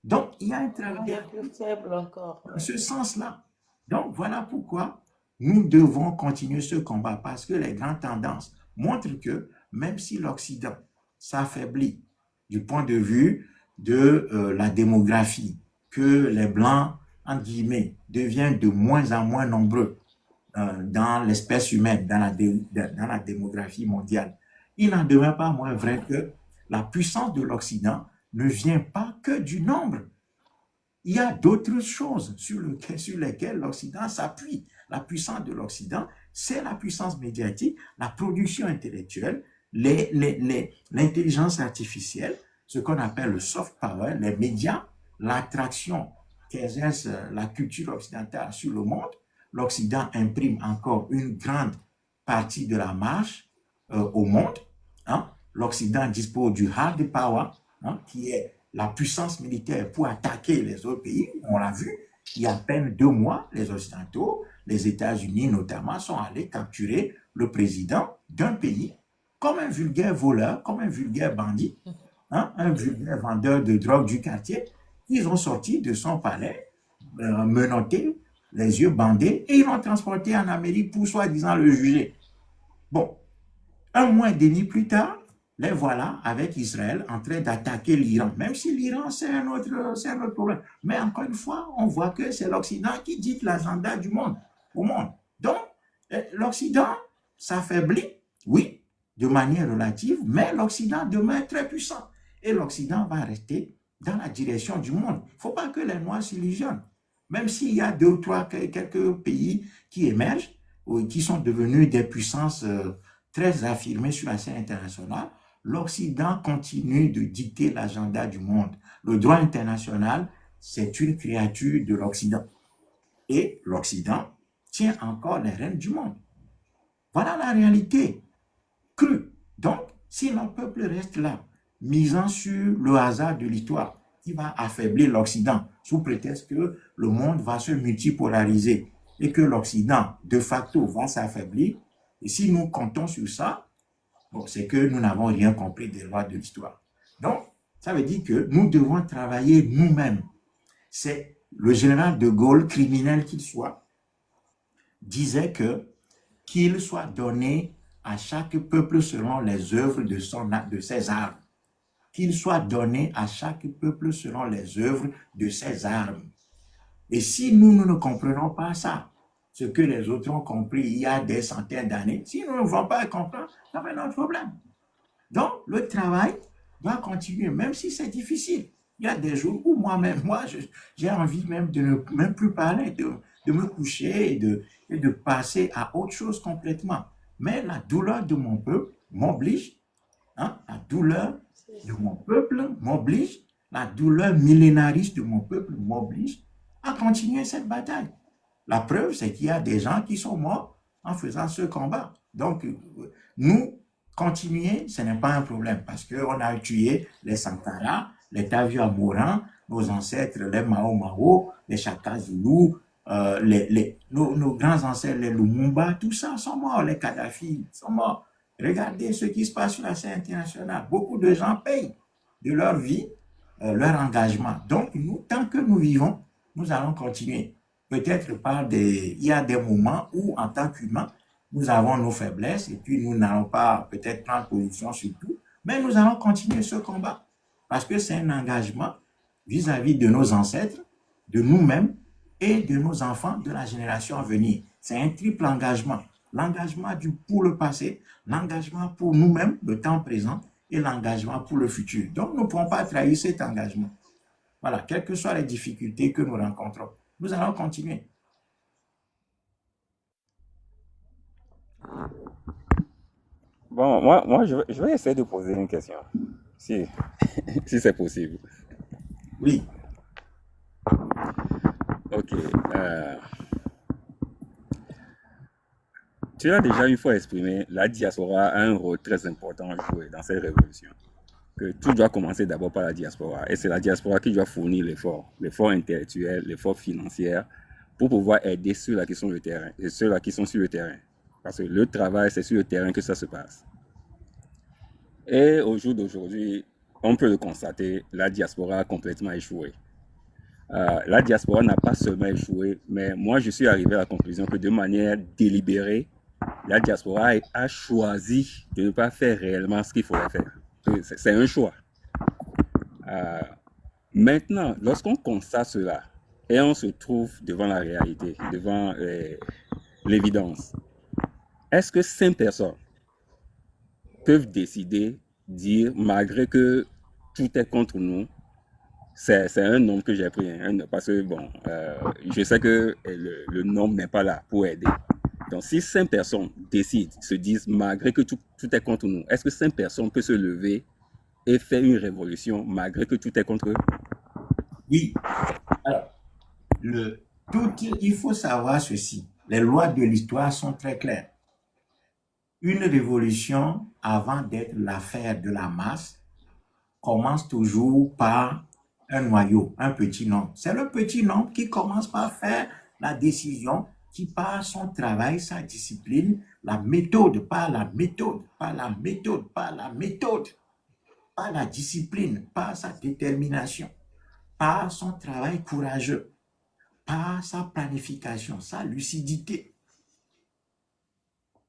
Donc, il y a un travail plus faible encore. dans ce sens-là. Donc, voilà pourquoi nous devons continuer ce combat, parce que les grandes tendances montrent que même si l'Occident s'affaiblit du point de vue de la démographie, que les Blancs, entre guillemets, deviennent de moins en moins nombreux dans l'espèce humaine, dans la démographie mondiale, il n'en demeure pas moins vrai que la puissance de l'Occident ne vient pas que du nombre. Il y a d'autres choses sur lesquelles l'Occident s'appuie. La puissance de l'Occident, c'est la puissance médiatique, la production intellectuelle, l'intelligence artificielle, ce qu'on appelle le soft power, les médias, l'attraction qu'exerce la culture occidentale sur le monde. L'Occident imprime encore une grande partie de la marche au monde. L'Occident dispose du hard power, qui est la puissance militaire pour attaquer les autres pays. On l'a vu, il y a à peine 2 mois, les Occidentaux, les États-Unis notamment, sont allés capturer le président d'un pays comme un vulgaire voleur, comme un vulgaire bandit, un vulgaire vendeur de drogue du quartier. Ils ont sorti de son palais, menotté, les yeux bandés, et ils l'ont transporté en Amérique pour soi-disant le juger. Bon, 1 mois et demi plus tard, les voilà avec Israël en train d'attaquer l'Iran. Même si l'Iran, c'est un autre problème. Mais encore une fois, on voit que c'est l'Occident qui dicte l'agenda du monde, au monde. Donc, l'Occident s'affaiblit, oui, de manière relative, mais l'Occident demeure très puissant. Et l'Occident va rester dans la direction du monde. Il ne faut pas que les Noirs s'illusionnent. Même s'il y a 2 ou 3, quelques pays qui émergent, ou qui sont devenus des puissances très affirmées sur la scène internationale, l'Occident continue de dicter l'agenda du monde. Le droit international, c'est une créature de l'Occident. Et l'Occident tient encore les rênes du monde. Voilà la réalité crue. Donc, si notre peuple reste là, misant sur le hasard de l'histoire, qui va affaiblir l'Occident, sous prétexte que le monde va se multipolariser et que l'Occident, de facto, va s'affaiblir, et si nous comptons sur ça, bon, c'est que nous n'avons rien compris des lois de l'histoire. Donc, ça veut dire que nous devons travailler nous-mêmes. C'est le général de Gaulle, criminel qu'il soit, disait qu'il soit donné à chaque peuple selon les œuvres de ses armes. Qu'il soit donné à chaque peuple selon les œuvres de ses armes. Et si nous ne comprenons pas ça, ce que les autres ont compris il y a des centaines d'années, si nous ne voulons pas comprendre, ça va être notre problème. Donc, le travail doit continuer, même si c'est difficile. Il y a des jours où moi-même, j'ai envie même de ne même plus parler, de me coucher et de passer à autre chose complètement. Mais la douleur de mon peuple m'oblige, hein, la douleur de mon peuple m'oblige, la douleur millénariste de mon peuple m'oblige à continuer cette bataille. La preuve, c'est qu'il y a des gens qui sont morts en faisant ce combat. Donc, nous, continuer, ce n'est pas un problème parce qu'on a tué les Sankara, les Tavia Moran, nos ancêtres, les Mao Mao, les Chaka Zulu, nos grands ancêtres, les Lumumba, tout ça sont morts, les Kadhafi sont morts. Regardez ce qui se passe sur la scène internationale. Beaucoup de gens payent de leur vie, leur engagement. Donc, nous, tant que nous vivons, nous allons continuer. Peut-être il y a des moments où, en tant qu'humains, nous avons nos faiblesses et puis nous n'allons pas peut-être prendre position sur tout, mais nous allons continuer ce combat parce que c'est un engagement vis-à-vis de nos ancêtres, de nous-mêmes et de nos enfants de la génération à venir. C'est un triple engagement. L'engagement pour le passé, l'engagement pour nous-mêmes, le temps présent, et l'engagement pour le futur. Donc, nous ne pouvons pas trahir cet engagement. Voilà, quelles que soient les difficultés que nous rencontrons, nous allons continuer. Bon, moi je vais essayer de poser une question, si, si c'est possible. Oui. Ok. Tu as déjà une fois exprimé, la diaspora a un rôle très important à jouer dans cette révolution. Que tout doit commencer d'abord par la diaspora. Et c'est la diaspora qui doit fournir l'effort intellectuel, l'effort financier, pour pouvoir aider ceux-là qui sont le terrain et ceux-là qui sont sur le terrain. Parce que le travail, c'est sur le terrain que ça se passe. Et au jour d'aujourd'hui, on peut le constater, la diaspora a complètement échoué. La diaspora n'a pas seulement échoué, mais moi je suis arrivé à la conclusion que de manière délibérée, la diaspora a choisi de ne pas faire réellement ce qu'il fallait faire. C'est un choix. Maintenant, lorsqu'on constate cela et on se trouve devant la réalité, devant l'évidence, est-ce que 5 personnes peuvent décider, dire, malgré que tout est contre nous, c'est un nombre que j'ai pris, hein, parce que bon, je sais que le nombre n'est pas là pour aider. Donc, si 5 personnes décident, se disent, malgré que tout est contre nous, est-ce que 5 personnes peuvent se lever et faire une révolution malgré que tout est contre eux? Oui. Alors, il faut savoir ceci. Les lois de l'histoire sont très claires. Une révolution, avant d'être l'affaire de la masse, commence toujours par un noyau, un petit nombre. C'est le petit nombre qui commence par faire la décision, qui par son travail, sa discipline, la méthode, par la méthode, par la méthode, par la méthode, par la discipline, par sa détermination, par son travail courageux, par sa planification, sa lucidité.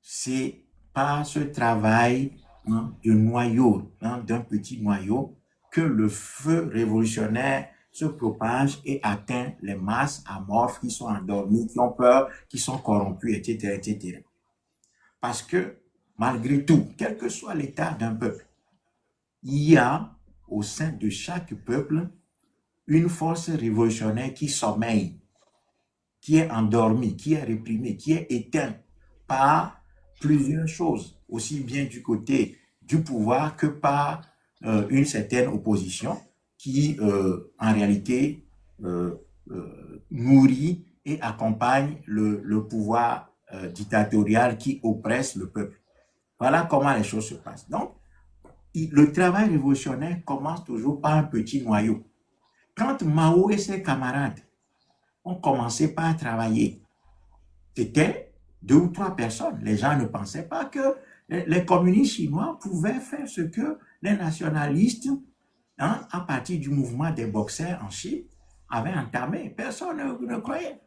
C'est par ce travail de noyau, d'un petit noyau, que le feu révolutionnaire se propage et atteint les masses amorphes qui sont endormies, qui ont peur, qui sont corrompues, etc., etc. Parce que, malgré tout, quel que soit l'état d'un peuple, il y a au sein de chaque peuple une force révolutionnaire qui sommeille, qui est endormie, qui est réprimée, qui est éteinte par plusieurs choses, aussi bien du côté du pouvoir que par une certaine opposition qui, en réalité, nourrit et accompagne le pouvoir dictatorial qui oppresse le peuple. Voilà comment les choses se passent. Donc, le travail révolutionnaire commence toujours par un petit noyau. Quand Mao et ses camarades ont commencé par travailler, c'était 2 ou 3 personnes. Les gens ne pensaient pas que les communistes chinois pouvaient faire ce que les nationalistes, à partir du mouvement des boxers en Chine, avaient entamé. Personne ne croyait.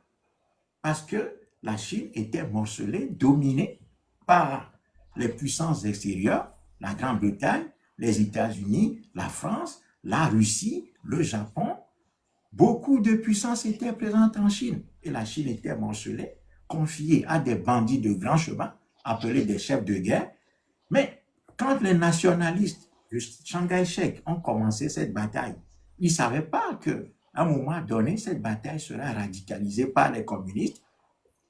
Parce que la Chine était morcelée, dominée par les puissances extérieures, la Grande-Bretagne, les États-Unis, la France, la Russie, le Japon, beaucoup de puissances étaient présentes en Chine et la Chine était morcelée, confiée à des bandits de grand chemin, appelés des chefs de guerre. Mais quand les nationalistes de Chiang Kai-shek ont commencé cette bataille, ils ne savaient pas qu'à un moment donné, cette bataille sera radicalisée par les communistes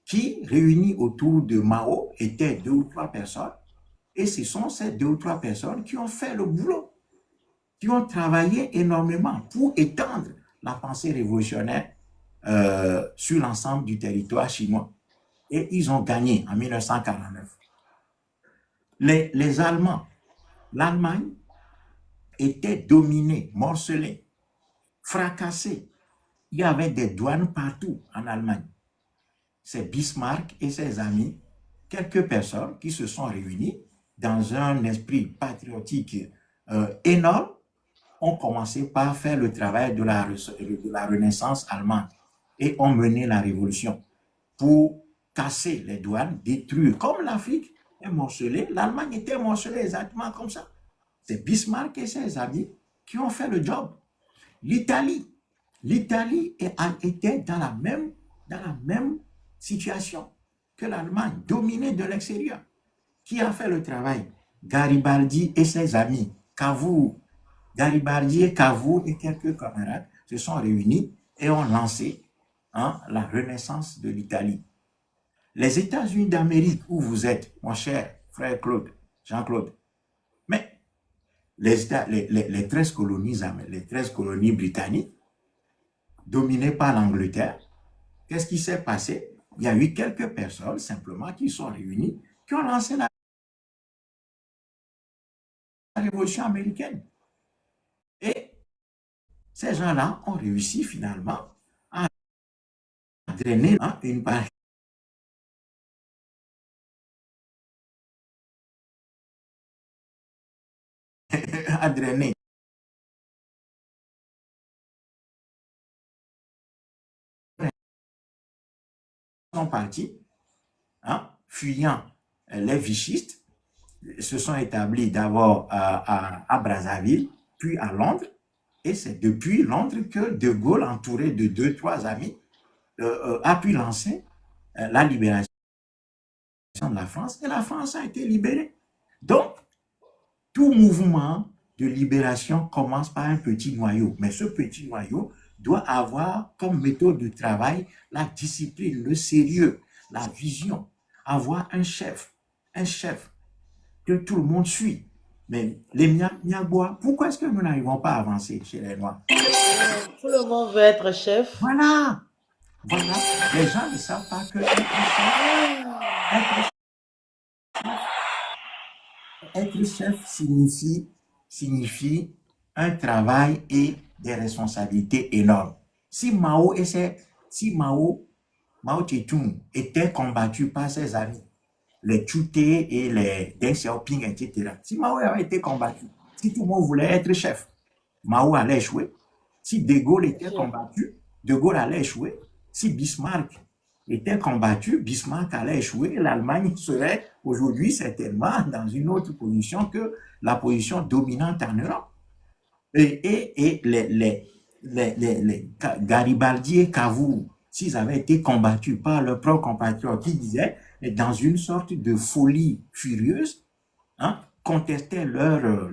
qui, réunis autour de Mao, étaient 2 ou 3 personnes. Et ce sont ces 2 ou 3 personnes qui ont fait le boulot, qui ont travaillé énormément pour étendre la pensée révolutionnaire sur l'ensemble du territoire chinois. Et ils ont gagné en 1949. Les Allemands, l'Allemagne était dominée, morcelée, fracassée. Il y avait des douanes partout en Allemagne. C'est Bismarck et ses amis, quelques personnes qui se sont réunies dans un esprit patriotique énorme, ont commencé par faire le travail de la Renaissance allemande et ont mené la révolution pour casser les douanes, détruire. Comme l'Afrique est morcelée, l'Allemagne était morcelée exactement comme ça. C'est Bismarck et ses amis qui ont fait le job. L'Italie était dans la même situation que l'Allemagne, dominée de l'extérieur. Qui a fait le travail? Garibaldi et ses amis, Cavour. Garibaldi et Cavour et quelques camarades se sont réunis et ont lancé la renaissance de l'Italie. Les États-Unis d'Amérique, où vous êtes, mon cher frère Claude, Jean-Claude, mais les 13 colonies britanniques, dominées par l'Angleterre, qu'est-ce qui s'est passé? Il y a eu quelques personnes simplement qui sont réunies, qui ont lancé la révolution américaine. Et ces gens-là ont réussi finalement à drainer une partie à drainer sont partis, fuyant les vichistes, se sont établis d'abord à Brazzaville, puis à Londres, et c'est depuis Londres que De Gaulle, entouré de 2-3 amis, a pu lancer la libération de la France, et la France a été libérée. Donc, tout mouvement de libération commence par un petit noyau, mais ce petit noyau doit avoir comme méthode de travail la discipline, le sérieux, la vision, avoir un chef que tout le monde suit. Mais les Miagbois, pourquoi est-ce que nous n'arrivons pas à avancer chez les Noirs? Tout le monde veut être chef. Voilà. Les gens ne savent pas que être chef signifie un travail et des responsabilités énormes. Si Mao Tse-tung était combattu par ses amis, les Tute et les Deng Xiaoping, etc. Si Mao avait été combattu, si tout le monde voulait être chef, Mao allait échouer. Si De Gaulle était combattu, De Gaulle allait échouer. Si Bismarck était combattu, Bismarck allait échouer. L'Allemagne serait aujourd'hui certainement dans une autre position que la position dominante en Europe. Et les Garibaldi et Cavour, s'ils avaient été combattus par leurs propres compatriotes qui disaient, dans une sorte de folie furieuse, contestaient leur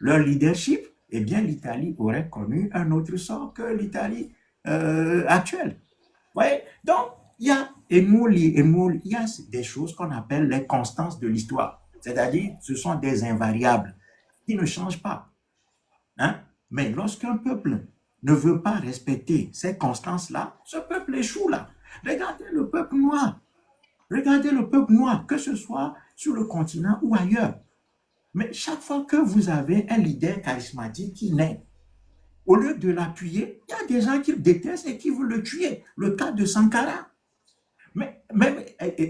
leadership, eh bien l'Italie aurait connu un autre sort que l'Italie actuelle. Ouais? Donc, il y a des choses qu'on appelle les constances de l'histoire. C'est-à-dire, ce sont des invariables qui ne changent pas. Mais lorsqu'un peuple ne veut pas respecter ces constances-là, ce peuple échoue là. Regardez le peuple noir. Que ce soit sur le continent ou ailleurs. Mais chaque fois que vous avez un leader charismatique qui naît, au lieu de l'appuyer, il y a des gens qui le détestent et qui veulent le tuer. Le cas de Sankara. Mais même,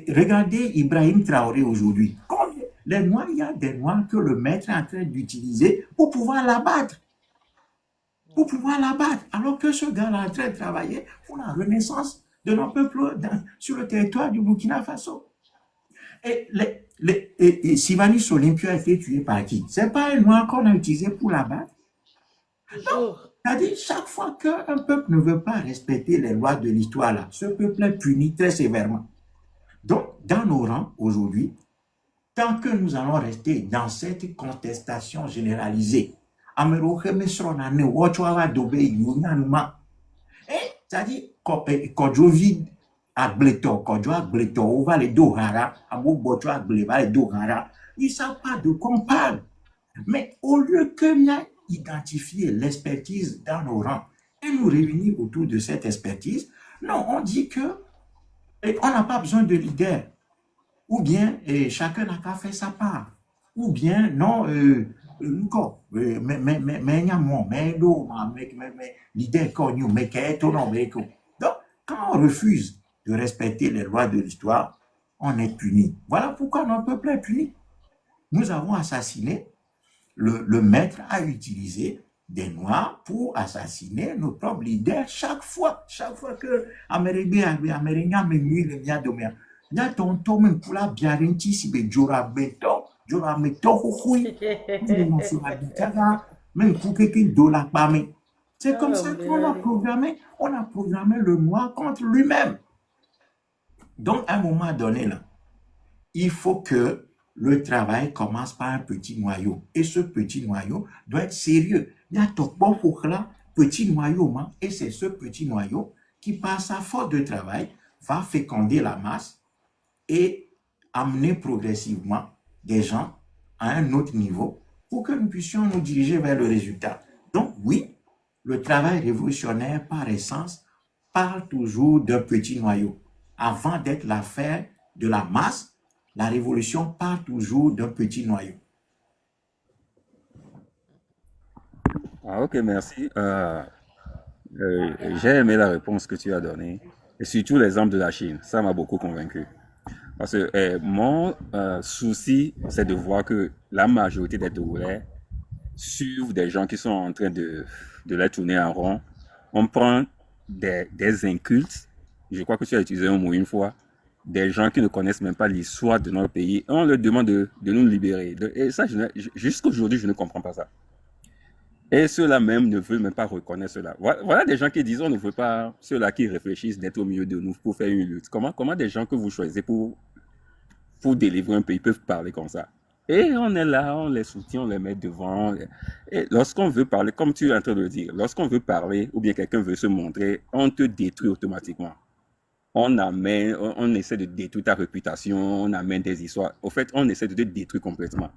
regardez Ibrahim Traoré aujourd'hui. Les Noirs, il y a des Noirs que le maître est en train d'utiliser pour pouvoir l'abattre. Alors que ce gars-là est en train de travailler pour la renaissance de nos peuples sur le territoire du Burkina Faso. Et Sylvanus Olympio a été tué par qui? C'est pas un noir qu'on a utilisé pour la battre. Toujours. C'est-à-dire, chaque fois qu'un peuple ne veut pas respecter les lois de l'histoire, là, ce peuple est puni très sévèrement. Donc, dans nos rangs, aujourd'hui, tant que nous allons rester dans cette contestation généralisée, c'est-à-dire, quand je vis à Bléton, quand je vais à Bléton, on va les dos hara, à Bobocho à Blé, va les dos hara, ils ne savent pas de quoi on parle. Mais au lieu que nous identifier l'expertise dans nos rangs et nous réunir autour de cette expertise, non, on dit que on n'a pas besoin de leader. Ou bien chacun n'a qu'à faire sa part. Ou bien non, encore, donc, quand on refuse de respecter les lois de l'histoire, on est puni. Voilà pourquoi notre peuple est puni. Nous avons assassiné, le maître a utilisé des Noirs pour assassiner nos propres leaders chaque fois que Américain me nuit le mien domé. Nya tonton men kula biarenti si be jora meto hui il non se la bitara men kukeke dola pame. C'est comme ça qu'on a programmé le noir contre lui-même. Donc à un moment donné là, il faut que le travail commence par un petit noyau. Et ce petit noyau doit être sérieux. Il y a tout bon pour là, petit noyau, et c'est ce petit noyau qui, par sa force de travail, va féconder la masse et amener progressivement des gens à un autre niveau pour que nous puissions nous diriger vers le résultat. Donc oui, le travail révolutionnaire par essence parle toujours d'un petit noyau. Avant d'être l'affaire de la masse, la révolution part toujours d'un petit noyau. Ah, ok, merci. J'ai aimé la réponse que tu as donnée. Et surtout l'exemple de la Chine. Ça m'a beaucoup convaincu. Parce que mon souci, c'est de voir que la majorité des Togolais suivent des gens qui sont en train de les tourner en rond. On prend des incultes. Je crois que tu as utilisé un mot une fois. Des gens qui ne connaissent même pas l'histoire de notre pays. On leur demande de nous libérer. Et ça, jusqu'à aujourd'hui, je ne comprends pas ça. Et ceux-là même ne veulent même pas reconnaître cela. Voilà des gens qui disent on ne veut pas, ceux-là qui réfléchissent d'être au milieu de nous pour faire une lutte. Comment des gens que vous choisissez pour délivrer un pays peuvent parler comme ça? Et on est là, on les soutient, on les met devant. Et lorsqu'on veut parler, comme tu es en train de le dire, lorsqu'on veut parler ou bien quelqu'un veut se montrer, on te détruit automatiquement. On essaie de détruire ta réputation, on amène des histoires. Au fait, on essaie de te détruire complètement.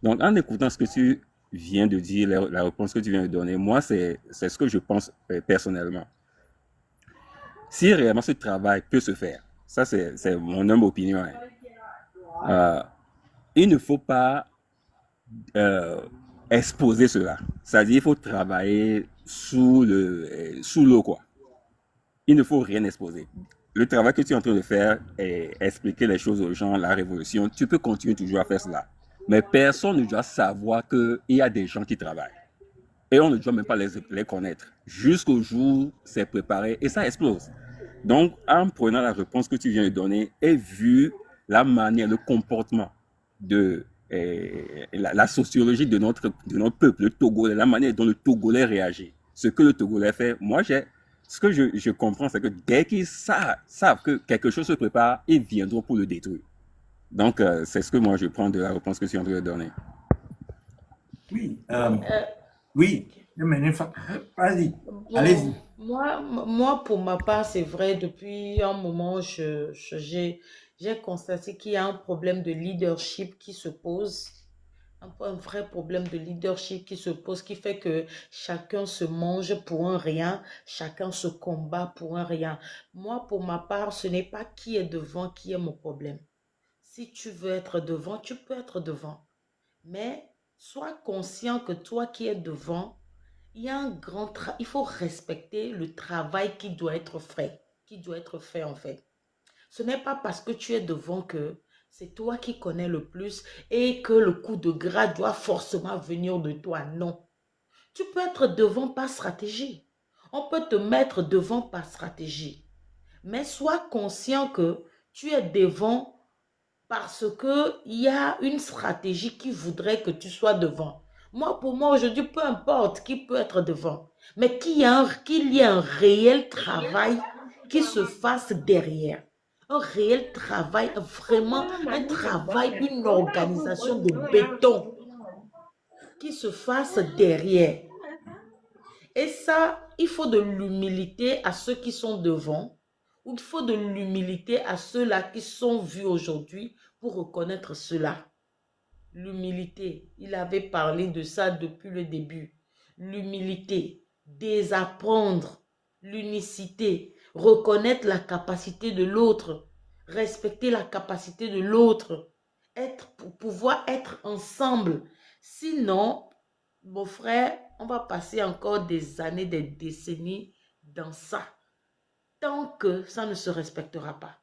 Donc, en écoutant ce que tu viens de dire, la réponse que tu viens de donner, moi, c'est ce que je pense personnellement. Si réellement ce travail peut se faire, ça c'est mon humble opinion, il ne faut pas exposer cela. C'est-à-dire il faut travailler sous l'eau, quoi. Il ne faut rien exposer. Le travail que tu es en train de faire est expliquer les choses aux gens, la révolution. Tu peux continuer toujours à faire cela. Mais personne ne doit savoir qu'il y a des gens qui travaillent. Et on ne doit même pas les connaître. Jusqu'au jour où c'est préparé et ça explose. Donc, en prenant la réponse que tu viens de donner et vu la manière, le comportement de la sociologie de notre peuple, le Togolais, la manière dont le Togolais réagit, ce que le Togolais fait, moi, ce que je comprends, c'est que dès qu'ils savent que quelque chose se prépare, ils viendront pour le détruire. Donc, c'est ce que moi, je prends de la réponse que tu es en train de donner. Oui, Oui, oui, vas-y, bon, allez-y. moi, pour ma part, c'est vrai, depuis un moment, j'ai constaté qu'il y a un problème de leadership qui se pose, un vrai problème de leadership qui se pose, qui fait que chacun se mange pour un rien, chacun se combat pour un rien. Moi, pour ma part, ce n'est pas qui est devant qui est mon problème. Si tu veux être devant, tu peux être devant. Mais sois conscient que toi qui es devant, il y a un grand travail. Il faut respecter le travail qui doit être fait en fait. Ce n'est pas parce que tu es devant que c'est toi qui connais le plus et que le coup de grâce doit forcément venir de toi. Non. Tu peux être devant par stratégie. On peut te mettre devant par stratégie. Mais sois conscient que tu es devant parce qu'il y a une stratégie qui voudrait que tu sois devant. Pour moi, aujourd'hui, peu importe qui peut être devant, mais qu'il y ait un réel travail qui se fasse derrière. Un réel travail, vraiment un travail, une organisation de béton qui se fasse derrière. Et ça, il faut de l'humilité à ceux qui sont devant, ou il faut de l'humilité à ceux-là qui sont vus aujourd'hui pour reconnaître cela. L'humilité, il avait parlé de ça depuis le début. L'humilité, désapprendre l'unicité, reconnaître la capacité de l'autre, respecter la capacité de l'autre, pour pouvoir être ensemble. Sinon, mon frère, on va passer encore des années, des décennies dans ça, tant que ça ne se respectera pas.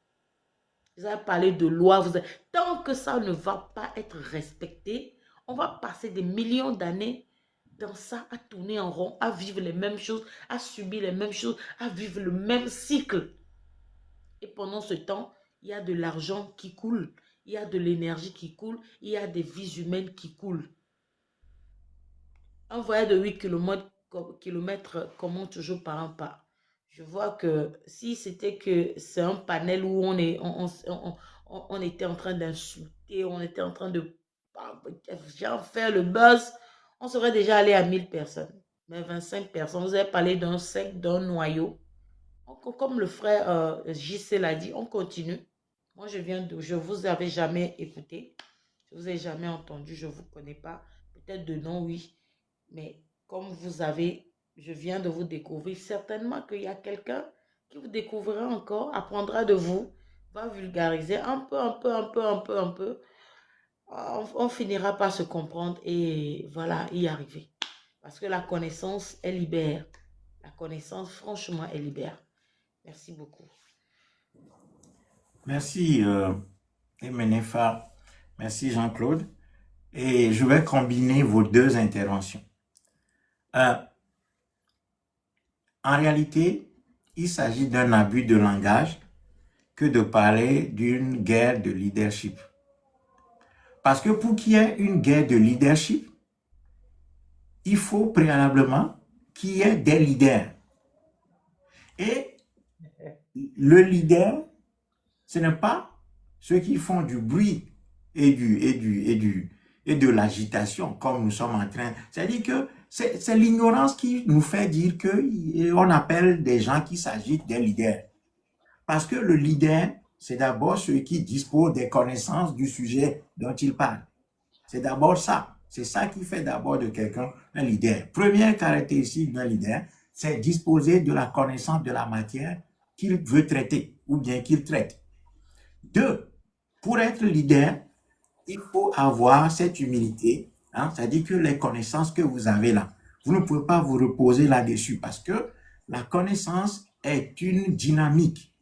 Vous avez parlé de loi, tant que ça ne va pas être respecté, on va passer des millions d'années dans ça, à tourner en rond, à vivre les mêmes choses, à subir les mêmes choses, à vivre le même cycle. Et pendant ce temps, il y a de l'argent qui coule, il y a de l'énergie qui coule, il y a des vies humaines qui coulent. Un voyage de 8 km commence toujours par un pas. Je vois que si c'était que c'est un panel où on était en train d'insulter, on était en train de faire le buzz, on serait déjà allé à 1000 personnes. Mais 25 personnes, vous avez parlé d'un sec, d'un noyau. Comme le frère JC l'a dit, on continue. Moi, je vous avais jamais écouté. Je vous ai jamais entendu, je ne vous connais pas. Peut-être de nom, oui. Mais comme je viens de vous découvrir, certainement qu'il y a quelqu'un qui vous découvrira encore, apprendra de vous, va vulgariser un peu, un peu, un peu, un peu, un peu. On finira par se comprendre et voilà, y arriver. Parce que la connaissance, elle libère. La connaissance, franchement, elle libère. Merci beaucoup. Merci, Emenefa. Merci, Jean-Claude. Et je vais combiner vos deux interventions. En réalité, il s'agit d'un abus de langage que de parler d'une guerre de leadership. Parce que pour qu'il y ait une guerre de leadership, il faut préalablement qu'il y ait des leaders. Et le leader, ce n'est pas ceux qui font du bruit et de l'agitation, comme nous sommes en train. C'est-à-dire que c'est l'ignorance qui nous fait dire qu'on appelle des gens qui s'agitent des leaders. Parce que le leader, c'est d'abord celui qui dispose des connaissances du sujet dont il parle. C'est d'abord ça. C'est ça qui fait d'abord de quelqu'un un leader. Première caractéristique d'un leader, c'est disposer de la connaissance de la matière qu'il veut traiter ou bien qu'il traite. Deux, pour être leader, il faut avoir cette humilité, c'est-à-dire que les connaissances que vous avez là, vous ne pouvez pas vous reposer là-dessus parce que la connaissance est une dynamique.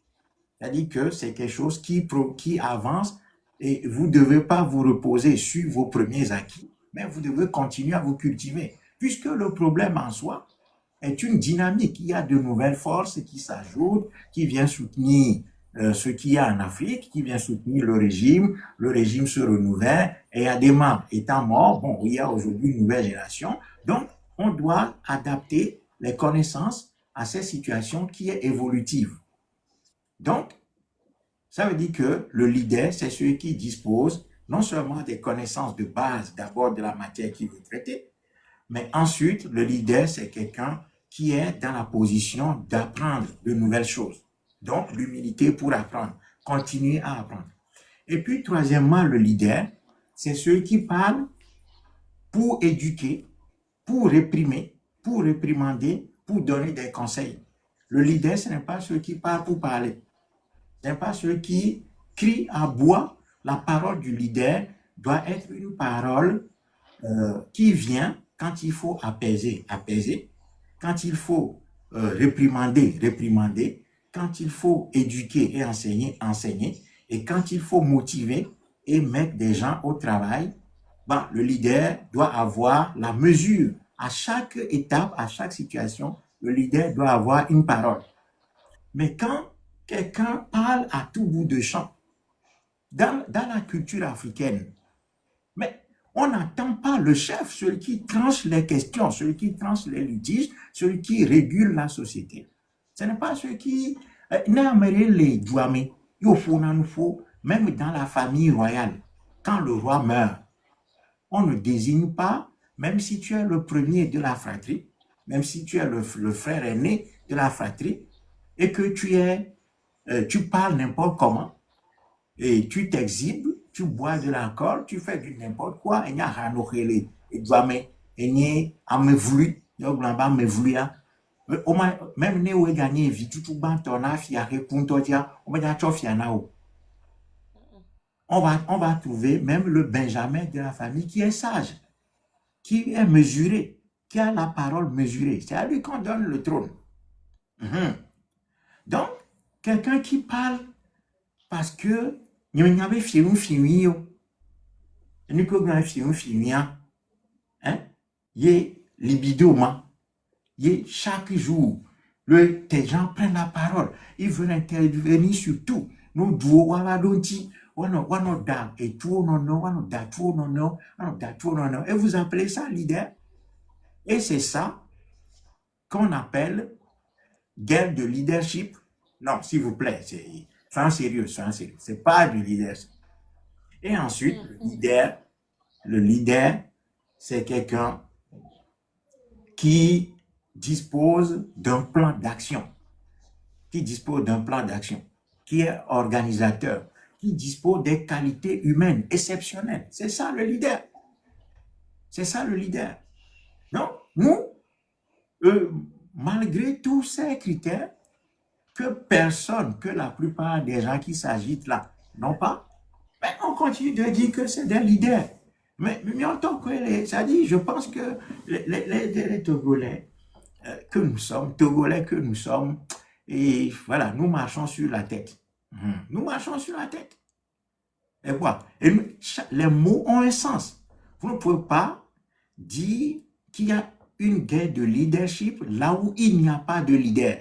C'est-à-dire que c'est quelque chose qui avance et vous ne devez pas vous reposer sur vos premiers acquis, mais vous devez continuer à vous cultiver. Puisque le problème en soi est une dynamique. Il y a de nouvelles forces qui s'ajoutent, qui viennent soutenir ce qu'il y a en Afrique, qui vient soutenir le régime se renouvelle, et il y a des membres étant morts, bon, il y a aujourd'hui une nouvelle génération, donc on doit adapter les connaissances à cette situation qui est évolutive. Donc, ça veut dire que le leader, c'est celui qui dispose non seulement des connaissances de base, d'abord de la matière qu'il veut traiter, mais ensuite, le leader, c'est quelqu'un qui est dans la position d'apprendre de nouvelles choses. Donc, l'humilité pour apprendre, continuer à apprendre. Et puis, troisièmement, le leader, c'est celui qui parle pour éduquer, pour réprimer, pour réprimander, pour donner des conseils. Le leader, ce n'est pas celui qui parle pour parler. Ce n'est pas celui qui crie à bois. La parole du leader doit être une parole qui vient quand il faut apaiser, quand il faut réprimander, quand il faut éduquer et enseigner, et quand il faut motiver et mettre des gens au travail, le leader doit avoir la mesure. À chaque étape, à chaque situation, le leader doit avoir une parole. Mais quand quelqu'un parle à tout bout de champ, dans la culture africaine, mais on n'attend pas le chef, celui qui tranche les questions, celui qui tranche les litiges, celui qui régule la société. Ce n'est pas celui qui... les douamés, même dans la famille royale, quand le roi meurt, on ne désigne pas, même si tu es le premier de la fratrie, même si tu es le frère aîné de la fratrie, et que tu parles n'importe comment, et tu t'exhibes, tu bois de l'alcool, tu fais du n'importe quoi, et il y a ranokele, et douamé, et il y a amevlu, il y a blamba amevlu, même ne ou gagné vie tout ban ton afia répondre dia on va chofia nao. On va trouver même le Benjamin de la famille qui est sage, qui est mesuré, qui a la parole mesurée. C'est à lui qu'on donne le trône. Donc, quelqu'un qui parle parce que il y avait fiu fiu nous que grand fiu fiu hein, y libido ma. Chaque jour, tes gens prennent la parole. Ils veulent intervenir sur tout. Nous duo wala donti, wano da et tout non, wano da tout non, wano da tout non. Et vous appelez ça leader? Et c'est ça qu'on appelle guerre de leadership. Non, s'il vous plaît, c'est un sérieux. C'est pas du leadership. Et ensuite, le leader, c'est quelqu'un qui dispose d'un plan d'action, qui est organisateur, qui dispose des qualités humaines exceptionnelles. C'est ça le leader. Donc, nous, malgré tous ces critères, que la plupart des gens qui s'agitent là n'ont pas, mais on continue de dire que c'est des leaders. Mais en tant que, ça dit, je pense que les Togolais, que nous sommes, Togolais que nous sommes, et voilà, nous marchons sur la tête. Et quoi? Et les mots ont un sens. Vous ne pouvez pas dire qu'il y a une guerre de leadership là où il n'y a pas de leader.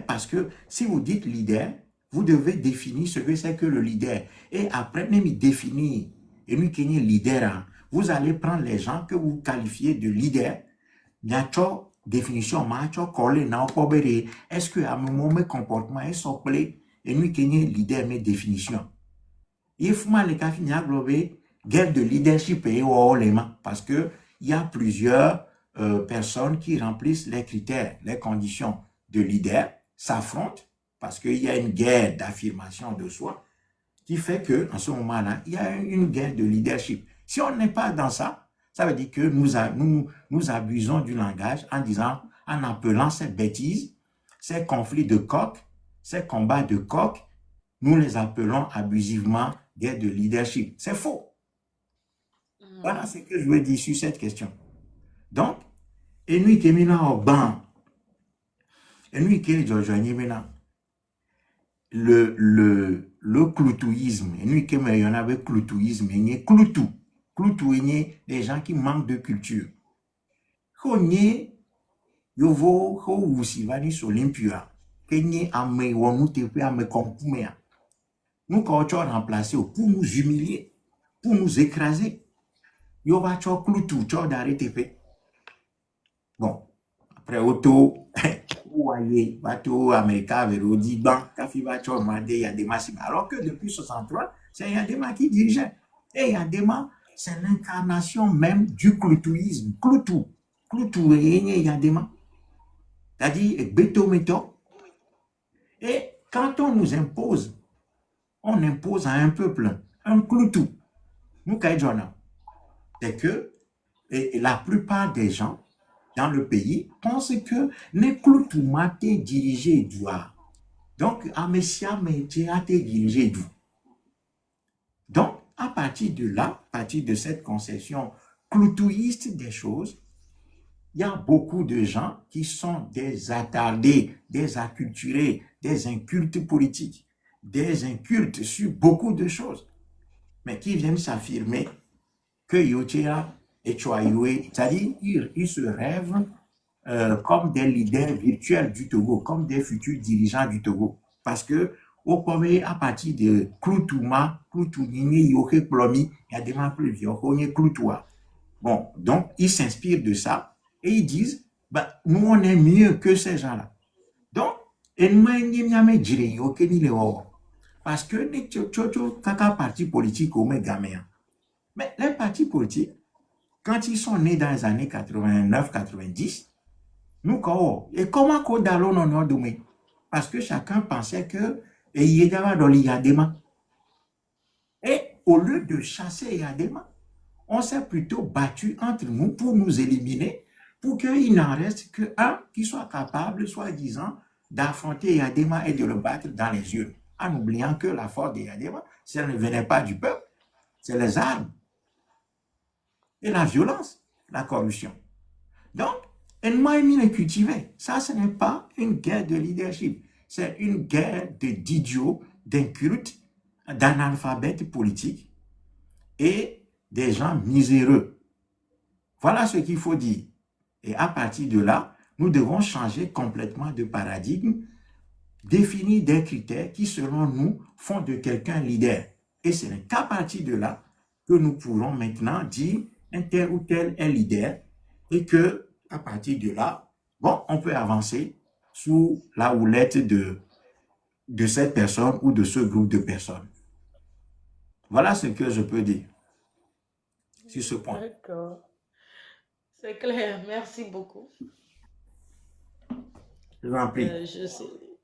Parce que si vous dites leader, vous devez définir ce que c'est que le leader. Et après, même définir, et nous qui sommes leader, vous allez prendre les gens que vous qualifiez de leader. Il y a une définition, est-ce que à un moment, mes comportements sont clés et nous qui sommes leader, mes définitions. Il faut les cas qui globé guerre de leadership et parce que il y a plusieurs personnes qui remplissent les critères, les conditions de leader, s'affrontent parce qu'il y a une guerre d'affirmation de soi qui fait que en ce moment-là, il y a une guerre de leadership. Si on n'est pas dans ça, ça veut dire que nous abusons du langage en appelant ces bêtises, ces conflits de coq, ces combats de coq, nous les appelons abusivement guerre de leadership. C'est faux. Voilà ce que je veux dire sur cette question. Donc, et nous qui sommes au banc, et nous qui sommes maintenant, le cloutouisme, et nous qui sommes avec cloutouisme, il y a cloutou, il y a des gens qui manquent de culture. Il y a nous quand on remplacer pour nous humilier, pour nous écraser. Yo va cho cloutou, cho d'arrêter. Bon, après auto, voyez, bateau américain vers Odiban, Kafi va cho mandé Yadema. Alors que depuis 63, c'est Yadema qui dirigeait. Et Yadema, c'est l'incarnation même du cloutouisme. Cloutou et Yadema. C'est-à-dire, béto méto. Et quand on nous impose, on impose à un peuple un cloutou. Nous, Kaïdjona, c'est que la plupart des gens dans le pays pensent que les cloutou maté dirigé doit. Donc, à Messia, métier a été dirigé d'où. Donc, à partir de là, à partir de cette conception cloutouiste des choses, il y a beaucoup de gens qui sont des attardés, des acculturés, des incultes politiques, des incultes sur beaucoup de choses, mais qui viennent s'affirmer que Yotia et Choaïwe, c'est-à-dire ils se rêvent comme des leaders virtuels du Togo, comme des futurs dirigeants du Togo, parce que au premier à partir de Cloutouma, Cloutounini, Yoke Plomi, il y a des gens plus vieux, Cloutoua. Bon, donc ils s'inspirent de ça et ils disent, bah, nous on est mieux que ces gens-là. Donc, et nous, parce que les partis politiques au Mégaméen. Mais les partis politiques, quand ils sont nés dans les années 89-90, nous, et comment qu'on d'allons non domé? Parce que chacun pensait que il y avait dans l'Iyadema. Et au lieu de chasser Yadema, on s'est plutôt battu entre nous pour nous éliminer, pour qu'il n'en reste qu'un qui soit capable, soi-disant, d'affronter Yadema et de le battre dans les yeux, en oubliant que la force de Yadema, ça ne venait pas du peuple, c'est les armes et la violence, la corruption. Donc, Enmaïmi est cultivé. Ça, ce n'est pas une guerre de leadership, c'est une guerre d'idiots, d'incultes, d'analphabètes politiques et des gens miséreux. Voilà ce qu'il faut dire. Et à partir de là, nous devons changer complètement de paradigme, définir des critères qui, selon nous, font de quelqu'un un leader. Et ce n'est qu'à partir de là que nous pourrons maintenant dire un tel ou tel est leader et que, à partir de là, bon, on peut avancer sous la houlette de cette personne ou de ce groupe de personnes. Voilà ce que je peux dire sur ce point. D'accord. C'est clair. Merci beaucoup. Je vous en prie.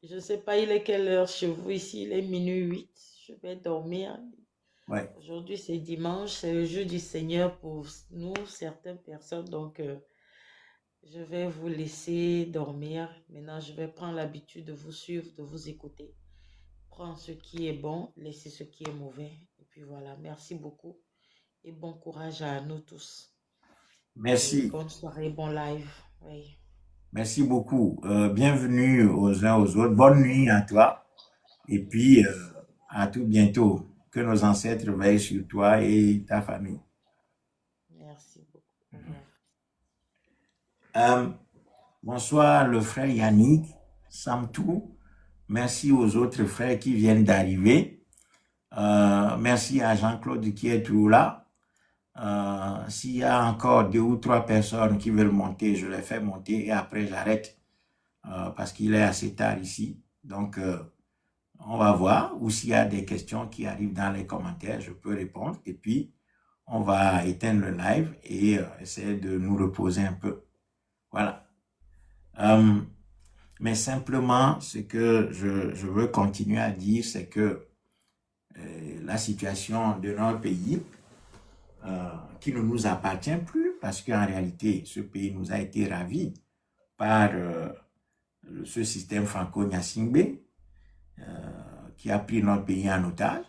Je sais pas, il est quelle heure chez vous ici? Il est minuit 8. Je vais dormir. Ouais. Aujourd'hui, c'est dimanche. C'est le jour du Seigneur pour nous, certaines personnes. Donc, je vais vous laisser dormir. Maintenant, je vais prendre l'habitude de vous suivre, de vous écouter. Prends ce qui est bon, laissez ce qui est mauvais. Et puis voilà, merci beaucoup. Et bon courage à nous tous. Merci. Et bonne soirée, bon live. Oui. Merci beaucoup. Bienvenue aux uns aux autres. Bonne nuit à toi. Et puis, à tout bientôt. Que nos ancêtres veillent sur toi et ta famille. Merci beaucoup. Bonsoir le frère Yannick, Samtou. Merci aux autres frères qui viennent d'arriver. Merci à Jean-Claude qui est toujours là. S'il y a encore 2 ou 3 personnes qui veulent monter, je les fais monter et après j'arrête parce qu'il est assez tard ici. Donc, on va voir, ou s'il y a des questions qui arrivent dans les commentaires, je peux répondre. Et puis, on va éteindre le live et essayer de nous reposer un peu. Voilà. Mais simplement, ce que je veux continuer à dire, c'est que la situation de notre pays, qui ne nous appartient plus, parce qu'en réalité, ce pays nous a été ravi par ce système franco-nyasingbe, qui a pris notre pays en otage,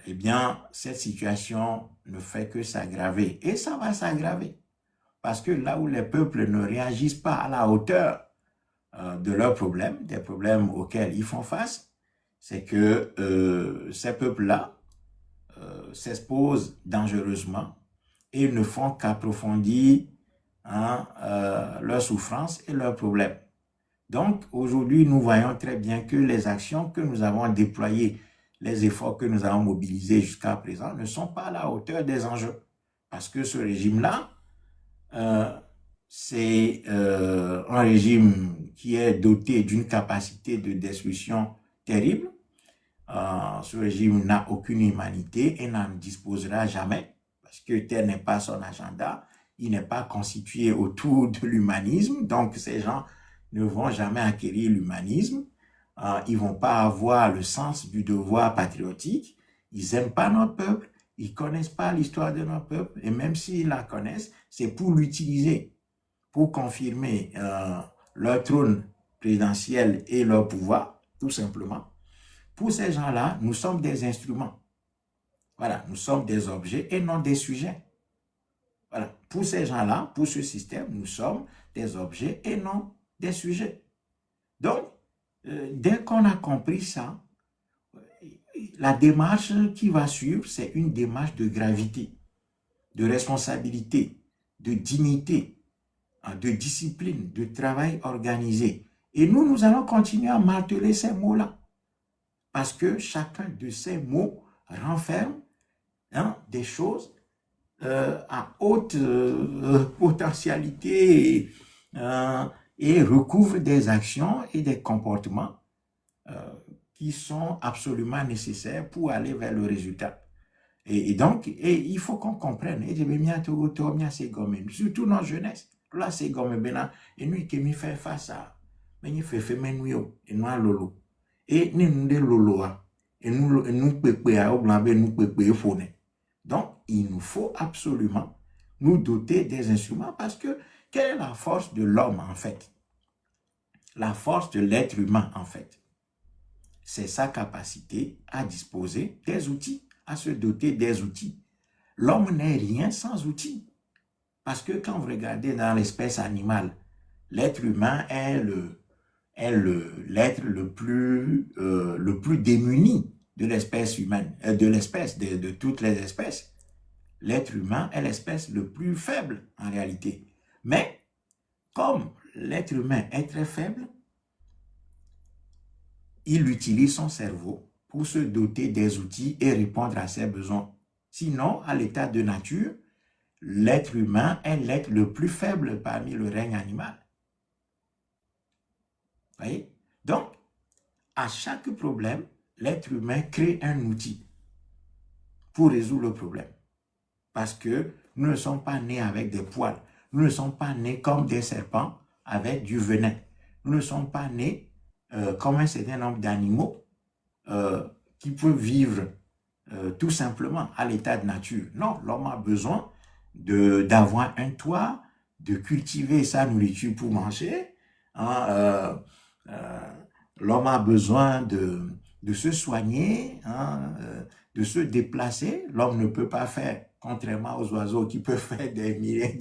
eh bien, cette situation ne fait que s'aggraver. Et ça va s'aggraver. Parce que là où les peuples ne réagissent pas à la hauteur de leurs problèmes, des problèmes auxquels ils font face, c'est que ces peuples-là s'exposent dangereusement et ne font qu'approfondir leurs souffrances et leurs problèmes. Donc, aujourd'hui, nous voyons très bien que les actions que nous avons déployées, les efforts que nous avons mobilisés jusqu'à présent ne sont pas à la hauteur des enjeux. Parce que ce régime-là, c'est un régime qui est doté d'une capacité de destruction terrible. Ce régime n'a aucune humanité et n'en disposera jamais parce que tel n'est pas son agenda. Il n'est pas constitué autour de l'humanisme. Donc, ces gens ne vont jamais acquérir l'humanisme. Ils vont pas avoir le sens du devoir patriotique. Ils n'aiment pas notre peuple. Ils connaissent pas l'histoire de notre peuple. Et même s'ils la connaissent, c'est pour l'utiliser, pour confirmer leur trône présidentiel et leur pouvoir, tout simplement. Pour ces gens-là, nous sommes des instruments. Voilà, nous sommes des objets et non des sujets. Voilà, pour ces gens-là, pour ce système, nous sommes des objets et non des sujets. Donc, dès qu'on a compris ça, la démarche qui va suivre, c'est une démarche de gravité, de responsabilité, de dignité, de discipline, de travail organisé. Et nous allons continuer à marteler ces mots-là. parce que chacun de ces mots renferme des choses à haute potentialité et recouvre des actions et des comportements qui sont absolument nécessaires pour aller vers le résultat. Et donc, il faut qu'on comprenne. Et je vais m'y surtout dans la jeunesse. Là, c'est comme et nous qui me fait face à mais nous fait menuyo et nous lolo et nous de lolo et nous pepe à oblambe nous pepe fone. Donc, il nous faut absolument nous doter des instruments parce que quelle est la force de l'homme en fait? La force de l'être humain en fait, c'est sa capacité à disposer des outils, à se doter des outils. L'homme n'est rien sans outils. Parce que quand vous regardez dans l'espèce animale, l'être humain est l'être le plus démuni de l'espèce humaine, de toutes les espèces. L'être humain est l'espèce le plus faible en réalité. Mais comme l'être humain est très faible, il utilise son cerveau pour se doter des outils et répondre à ses besoins. Sinon, à l'état de nature, l'être humain est l'être le plus faible parmi le règne animal. Vous voyez? Donc, à chaque problème, l'être humain crée un outil pour résoudre le problème. Parce que nous ne sommes pas nés avec des poils. Nous ne sommes pas nés comme des serpents avec du venin. Nous ne sommes pas nés comme un certain nombre d'animaux qui peuvent vivre tout simplement à l'état de nature. Non, l'homme a besoin d'avoir un toit, de cultiver sa nourriture pour manger. L'homme a besoin de se soigner, de se déplacer. L'homme ne peut pas faire, contrairement aux oiseaux qui peuvent faire des milliers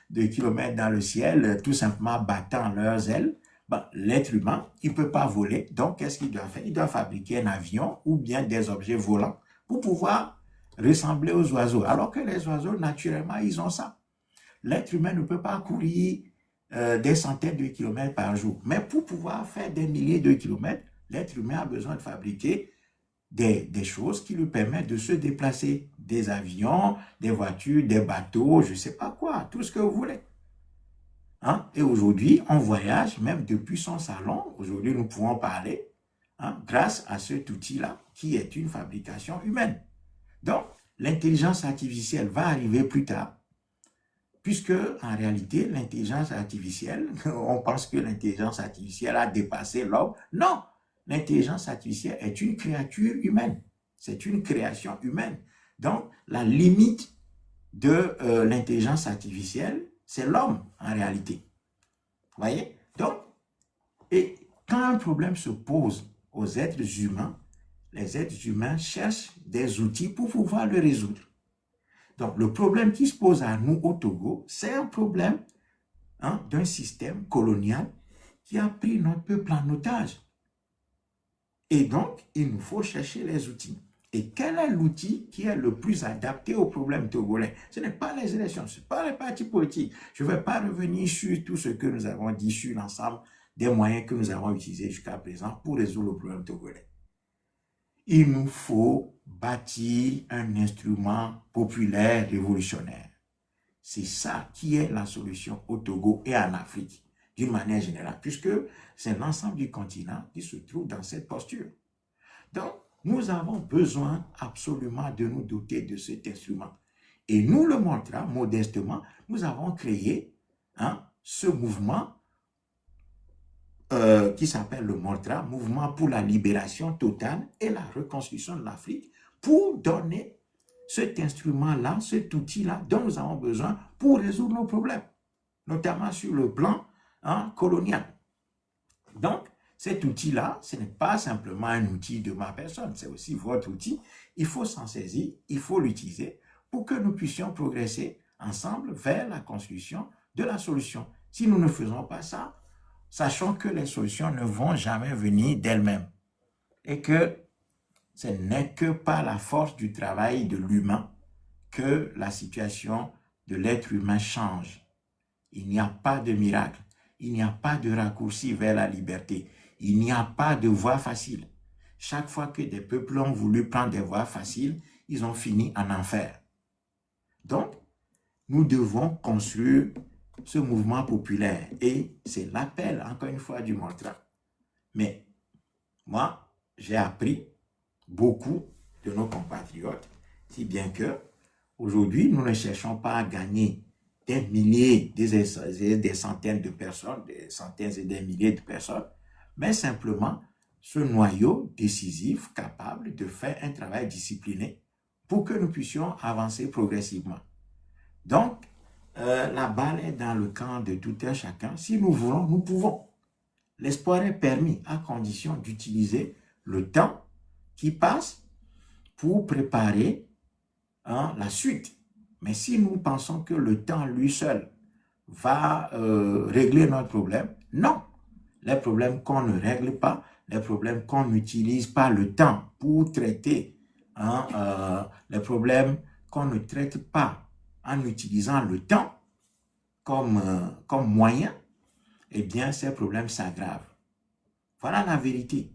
de kilomètres dans le ciel, tout simplement battant leurs ailes. L'être humain, il ne peut pas voler. Donc, qu'est-ce qu'il doit faire? Il doit fabriquer un avion ou bien des objets volants pour pouvoir ressembler aux oiseaux. Alors que les oiseaux, naturellement, ils ont ça. L'être humain ne peut pas courir des centaines de kilomètres par jour. Mais pour pouvoir faire des milliers de kilomètres, l'être humain a besoin de fabriquer des choses qui lui permettent de se déplacer. Des avions, des voitures, des bateaux, je ne sais pas quoi, tout ce que vous voulez. Et aujourd'hui, on voyage même depuis son salon. Aujourd'hui, nous pouvons parler grâce à cet outil-là qui est une fabrication humaine. Donc, l'intelligence artificielle va arriver plus tard, puisque en réalité, l'intelligence artificielle, on pense que l'intelligence artificielle a dépassé l'homme. Non, l'intelligence artificielle est une créature humaine. C'est une création humaine. Donc, la limite de l'intelligence artificielle, c'est l'homme en réalité. Vous voyez? Donc, et quand un problème se pose aux êtres humains, les êtres humains cherchent des outils pour pouvoir le résoudre. Donc, le problème qui se pose à nous au Togo, c'est un problème d'un système colonial qui a pris notre peuple en otage. Et donc, il nous faut chercher les outils. Et quel est l'outil qui est le plus adapté au problème togolais? Ce n'est pas les élections, ce n'est pas les partis politiques. Je ne vais pas revenir sur tout ce que nous avons dit sur l'ensemble des moyens que nous avons utilisés jusqu'à présent pour résoudre le problème togolais. Il nous faut bâtir un instrument populaire révolutionnaire. C'est ça qui est la solution au Togo et en Afrique, d'une manière générale, puisque c'est l'ensemble du continent qui se trouve dans cette posture. Donc, nous avons besoin absolument de nous doter de cet instrument. Et nous le montrons modestement, nous avons créé ce mouvement qui s'appelle le MOLTRA, Mouvement pour la libération totale et la reconstruction de l'Afrique, pour donner cet instrument-là, cet outil-là dont nous avons besoin pour résoudre nos problèmes, notamment sur le plan colonial. Donc, cet outil-là, ce n'est pas simplement un outil de ma personne, c'est aussi votre outil. Il faut s'en saisir, il faut l'utiliser pour que nous puissions progresser ensemble vers la construction de la solution. Si nous ne faisons pas ça, sachons que les solutions ne vont jamais venir d'elles-mêmes et que ce n'est que par la force du travail de l'humain que la situation de l'être humain change. Il n'y a pas de miracle, il n'y a pas de raccourci vers la liberté, il n'y a pas de voie facile. chaque fois que des peuples ont voulu prendre des voies faciles, ils ont fini en enfer. Donc, nous devons construire ce mouvement populaire et c'est l'appel, encore une fois, du Mortra. Mais moi, j'ai appris beaucoup de nos compatriotes, si bien que aujourd'hui, nous ne cherchons pas à gagner des milliers, des centaines de personnes, des centaines et des milliers de personnes, mais simplement ce noyau décisif capable de faire un travail discipliné pour que nous puissions avancer progressivement. Donc, la balle est dans le camp de tout un chacun. Si nous voulons, nous pouvons. L'espoir est permis à condition d'utiliser le temps qui passe pour préparer la suite. Mais si nous pensons que le temps lui seul va régler notre problème, non. Les problèmes qu'on ne règle pas, les problèmes qu'on n'utilise pas le temps pour traiter, les problèmes qu'on ne traite pas en utilisant le temps comme moyen, eh bien, ces problèmes s'aggravent. Voilà la vérité.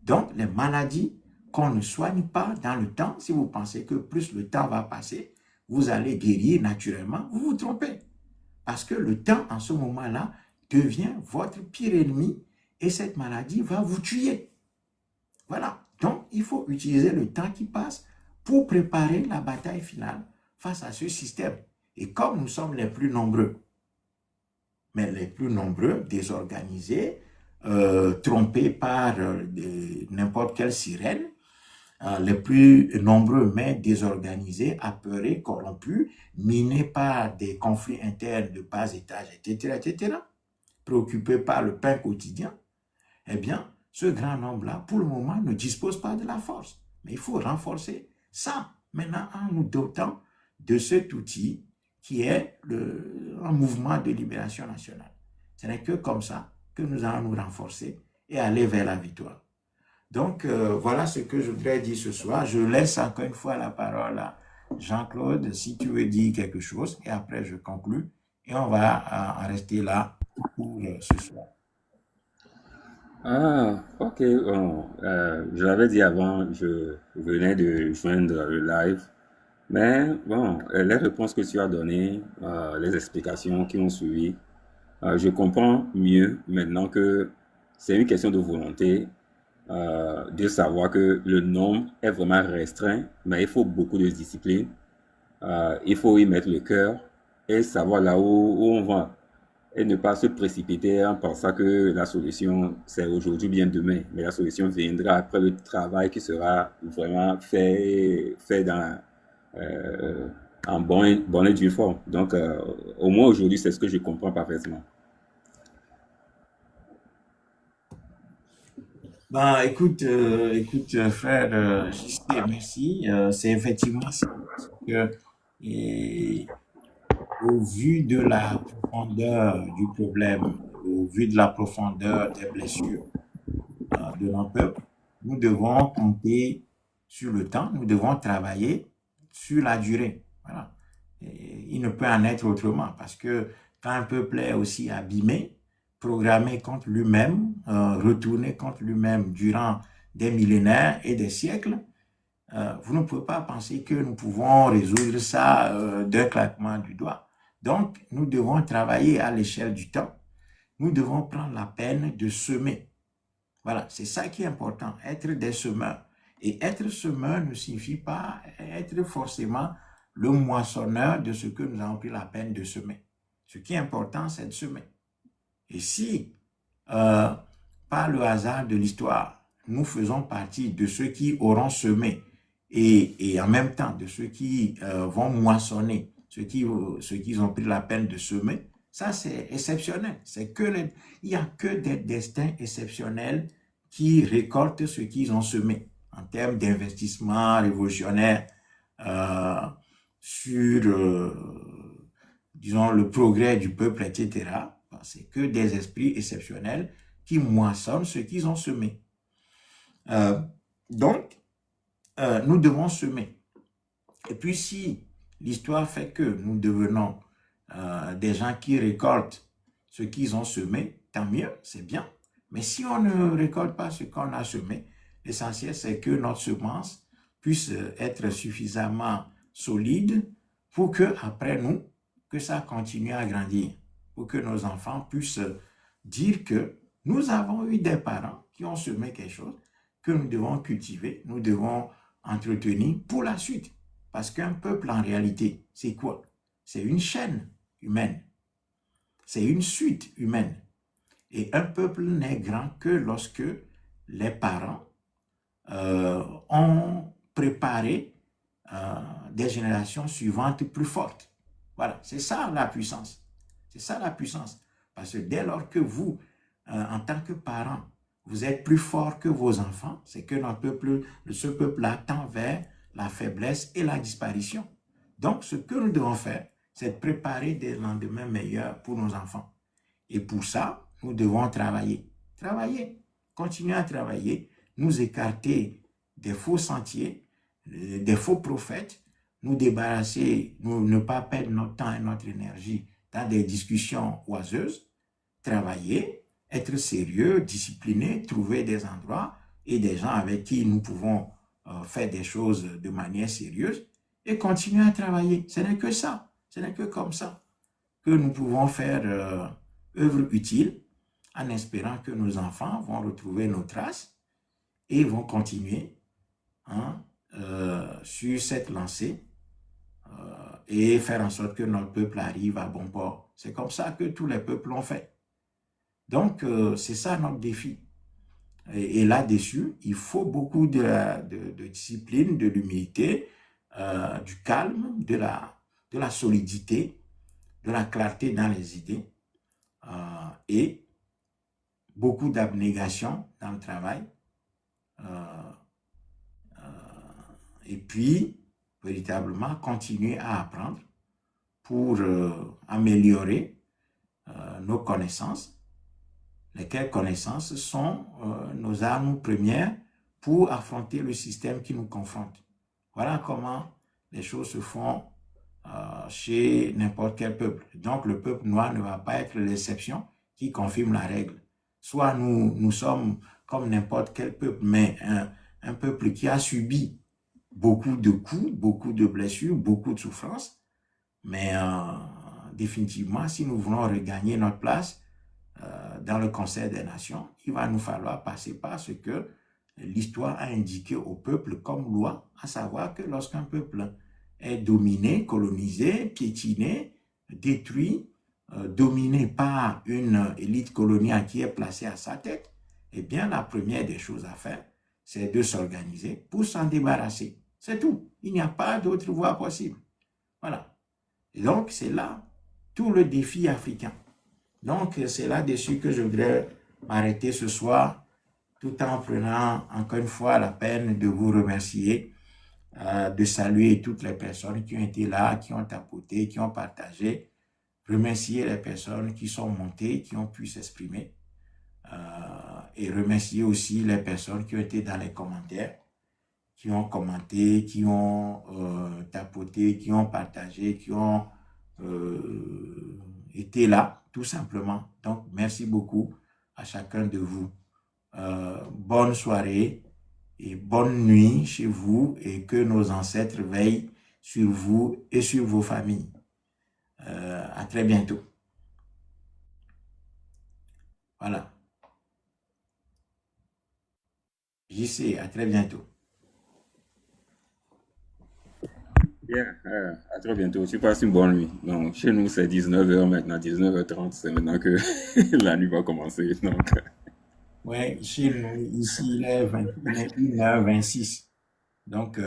Donc, les maladies qu'on ne soigne pas dans le temps, si vous pensez que plus le temps va passer, vous allez guérir naturellement, vous vous trompez. Parce que le temps, en ce moment-là, devient votre pire ennemi et cette maladie va vous tuer. Voilà. Donc, il faut utiliser le temps qui passe pour préparer la bataille finale face à ce système. Et comme nous sommes les plus nombreux, mais les plus nombreux, désorganisés, trompés par n'importe quelle sirène, les plus nombreux, mais désorganisés, apeurés, corrompus, minés par des conflits internes de bas étage, etc., préoccupés par le pain quotidien, eh bien, ce grand nombre-là, pour le moment, ne dispose pas de la force. Mais il faut renforcer ça, maintenant, en nous dotant de cet outil qui est un mouvement de libération nationale. Ce n'est que comme ça que nous allons nous renforcer et aller vers la victoire. Donc, voilà ce que je voudrais dire ce soir. Je laisse encore une fois la parole à Jean-Claude, si tu veux dire quelque chose, et après je conclue, et on va en rester là pour ce soir. Ah, ok. Bon, je l'avais dit avant, je venais de joindre le live. Mais bon, les réponses que tu as données, les explications qui ont suivi, je comprends mieux maintenant que c'est une question de volonté, de savoir que le nombre est vraiment restreint, mais il faut beaucoup de discipline. Il faut y mettre le cœur et savoir là où on va. Et ne pas se précipiter en pensant que la solution, c'est aujourd'hui, bien demain. Mais la solution viendra après le travail qui sera vraiment fait dans, en bonne et due forme. Donc, au moins aujourd'hui, c'est ce que je comprends parfaitement. Ben, écoute, frère JC, merci. C'est effectivement ça. Que, au vu de la profondeur du problème, au vu de la profondeur des blessures de notre peuple, nous devons compter sur le temps, nous devons travailler sur la durée. Voilà. Et il ne peut en être autrement parce que quand un peuple est aussi abîmé, programmé contre lui-même, retourné contre lui-même durant des millénaires et des siècles, vous ne pouvez pas penser que nous pouvons résoudre ça d'un claquement du doigt. Donc, nous devons travailler à l'échelle du temps. Nous devons prendre la peine de semer. Voilà, c'est ça qui est important, être des semeurs. Et être semeur ne signifie pas être forcément le moissonneur de ce que nous avons pris la peine de semer. Ce qui est important, c'est de semer. Et si, par le hasard de l'histoire, nous faisons partie de ceux qui auront semé et en même temps de ceux qui vont moissonner, ceux qui ont pris la peine de semer, ça c'est exceptionnel. Il n'y a que des destins exceptionnels qui récoltent ce qu'ils ont semé en termes d'investissement révolutionnaire sur, disons, le progrès du peuple, etc. C'est que des esprits exceptionnels qui moissonnent ce qu'ils ont semé. Donc, nous devons semer. Et puis, si l'histoire fait que nous devenons des gens qui récoltent ce qu'ils ont semé, tant mieux, c'est bien. Mais si on ne récolte pas ce qu'on a semé, L'essentiel, c'est que notre semence puisse être suffisamment solide pour que, après nous, que ça continue à grandir, pour que nos enfants puissent dire que nous avons eu des parents qui ont semé quelque chose que nous devons cultiver, nous devons entretenir pour la suite. Parce qu'un peuple, en réalité, c'est quoi? C'est une chaîne humaine. C'est une suite humaine. Et un peuple n'est grand que lorsque les parents ont préparé des générations suivantes plus fortes. Voilà, c'est ça la puissance. C'est ça la puissance. Parce que dès lors que vous, en tant que parents, vous êtes plus fort que vos enfants, c'est que notre peuple, ce peuple-là tend vers la faiblesse et la disparition. Donc, ce que nous devons faire, c'est de préparer des lendemains meilleurs pour nos enfants. Et pour ça, nous devons travailler. Travailler, continuer à travailler, nous écarter des faux sentiers, des faux prophètes, nous débarrasser, ne pas perdre notre temps et notre énergie dans des discussions oiseuses, travailler, être sérieux, discipliné, trouver des endroits et des gens avec qui nous pouvons faire des choses de manière sérieuse et continuer à travailler. Ce n'est que ça, ce n'est que comme ça que nous pouvons faire œuvre utile en espérant que nos enfants vont retrouver nos traces et vont continuer sur cette lancée et faire en sorte que notre peuple arrive à bon port. C'est comme ça que tous les peuples l'ont fait. Donc, c'est ça notre défi. Et là-dessus, il faut beaucoup de discipline, de l'humilité, du calme, de la solidité, de la clarté dans les idées et beaucoup d'abnégation dans le travail. Et puis, véritablement, continuer à apprendre pour améliorer nos connaissances. Lesquelles connaissances sont nos armes premières pour affronter le système qui nous confronte. Voilà comment les choses se font chez n'importe quel peuple. Donc, le peuple noir ne va pas être l'exception qui confirme la règle. Soit nous sommes comme n'importe quel peuple, mais un peuple qui a subi beaucoup de coups, beaucoup de blessures, beaucoup de souffrances. Mais définitivement, si nous voulons regagner notre place dans le Conseil des Nations, il va nous falloir passer par ce que l'histoire a indiqué au peuple comme loi, à savoir que lorsqu'un peuple est dominé, colonisé, piétiné, détruit, dominé par une élite coloniale qui est placée à sa tête, eh bien, la première des choses à faire, c'est de s'organiser pour s'en débarrasser. C'est tout. Il n'y a pas d'autre voie possible. Voilà. Et donc, c'est là tout le défi africain. Donc, c'est là-dessus que je voudrais m'arrêter ce soir, tout en prenant encore une fois la peine de vous remercier, de saluer toutes les personnes qui ont été là, qui ont tapoté, qui ont partagé, remercier les personnes qui sont montées, qui ont pu s'exprimer, et remercier aussi les personnes qui ont été dans les commentaires, qui ont commenté, qui ont tapoté, qui ont partagé, qui ont été là, tout simplement. Donc, merci beaucoup à chacun de vous. Bonne soirée et bonne nuit chez vous et que nos ancêtres veillent sur vous et sur vos familles. À très bientôt. Voilà. JC, à très bientôt. Yeah, à très bientôt. Tu passes une bonne nuit. Donc, chez nous, c'est 19h maintenant, 19h30. C'est maintenant que la nuit va commencer. Donc, oui, chez nous, ici, il est 21h26. Donc,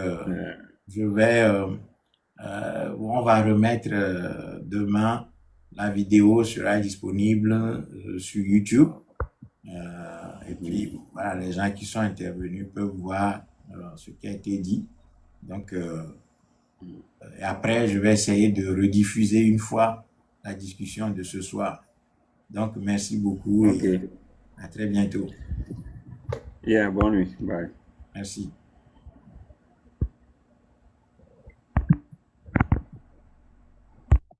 je vais, on va remettre demain, la vidéo sera disponible sur YouTube. Et puis, voilà, les gens qui sont intervenus peuvent voir ce qui a été dit. Donc, et après, je vais essayer de rediffuser une fois la discussion de ce soir. Donc, merci beaucoup et à très bientôt. Yeah, bonne nuit. Bye. Merci.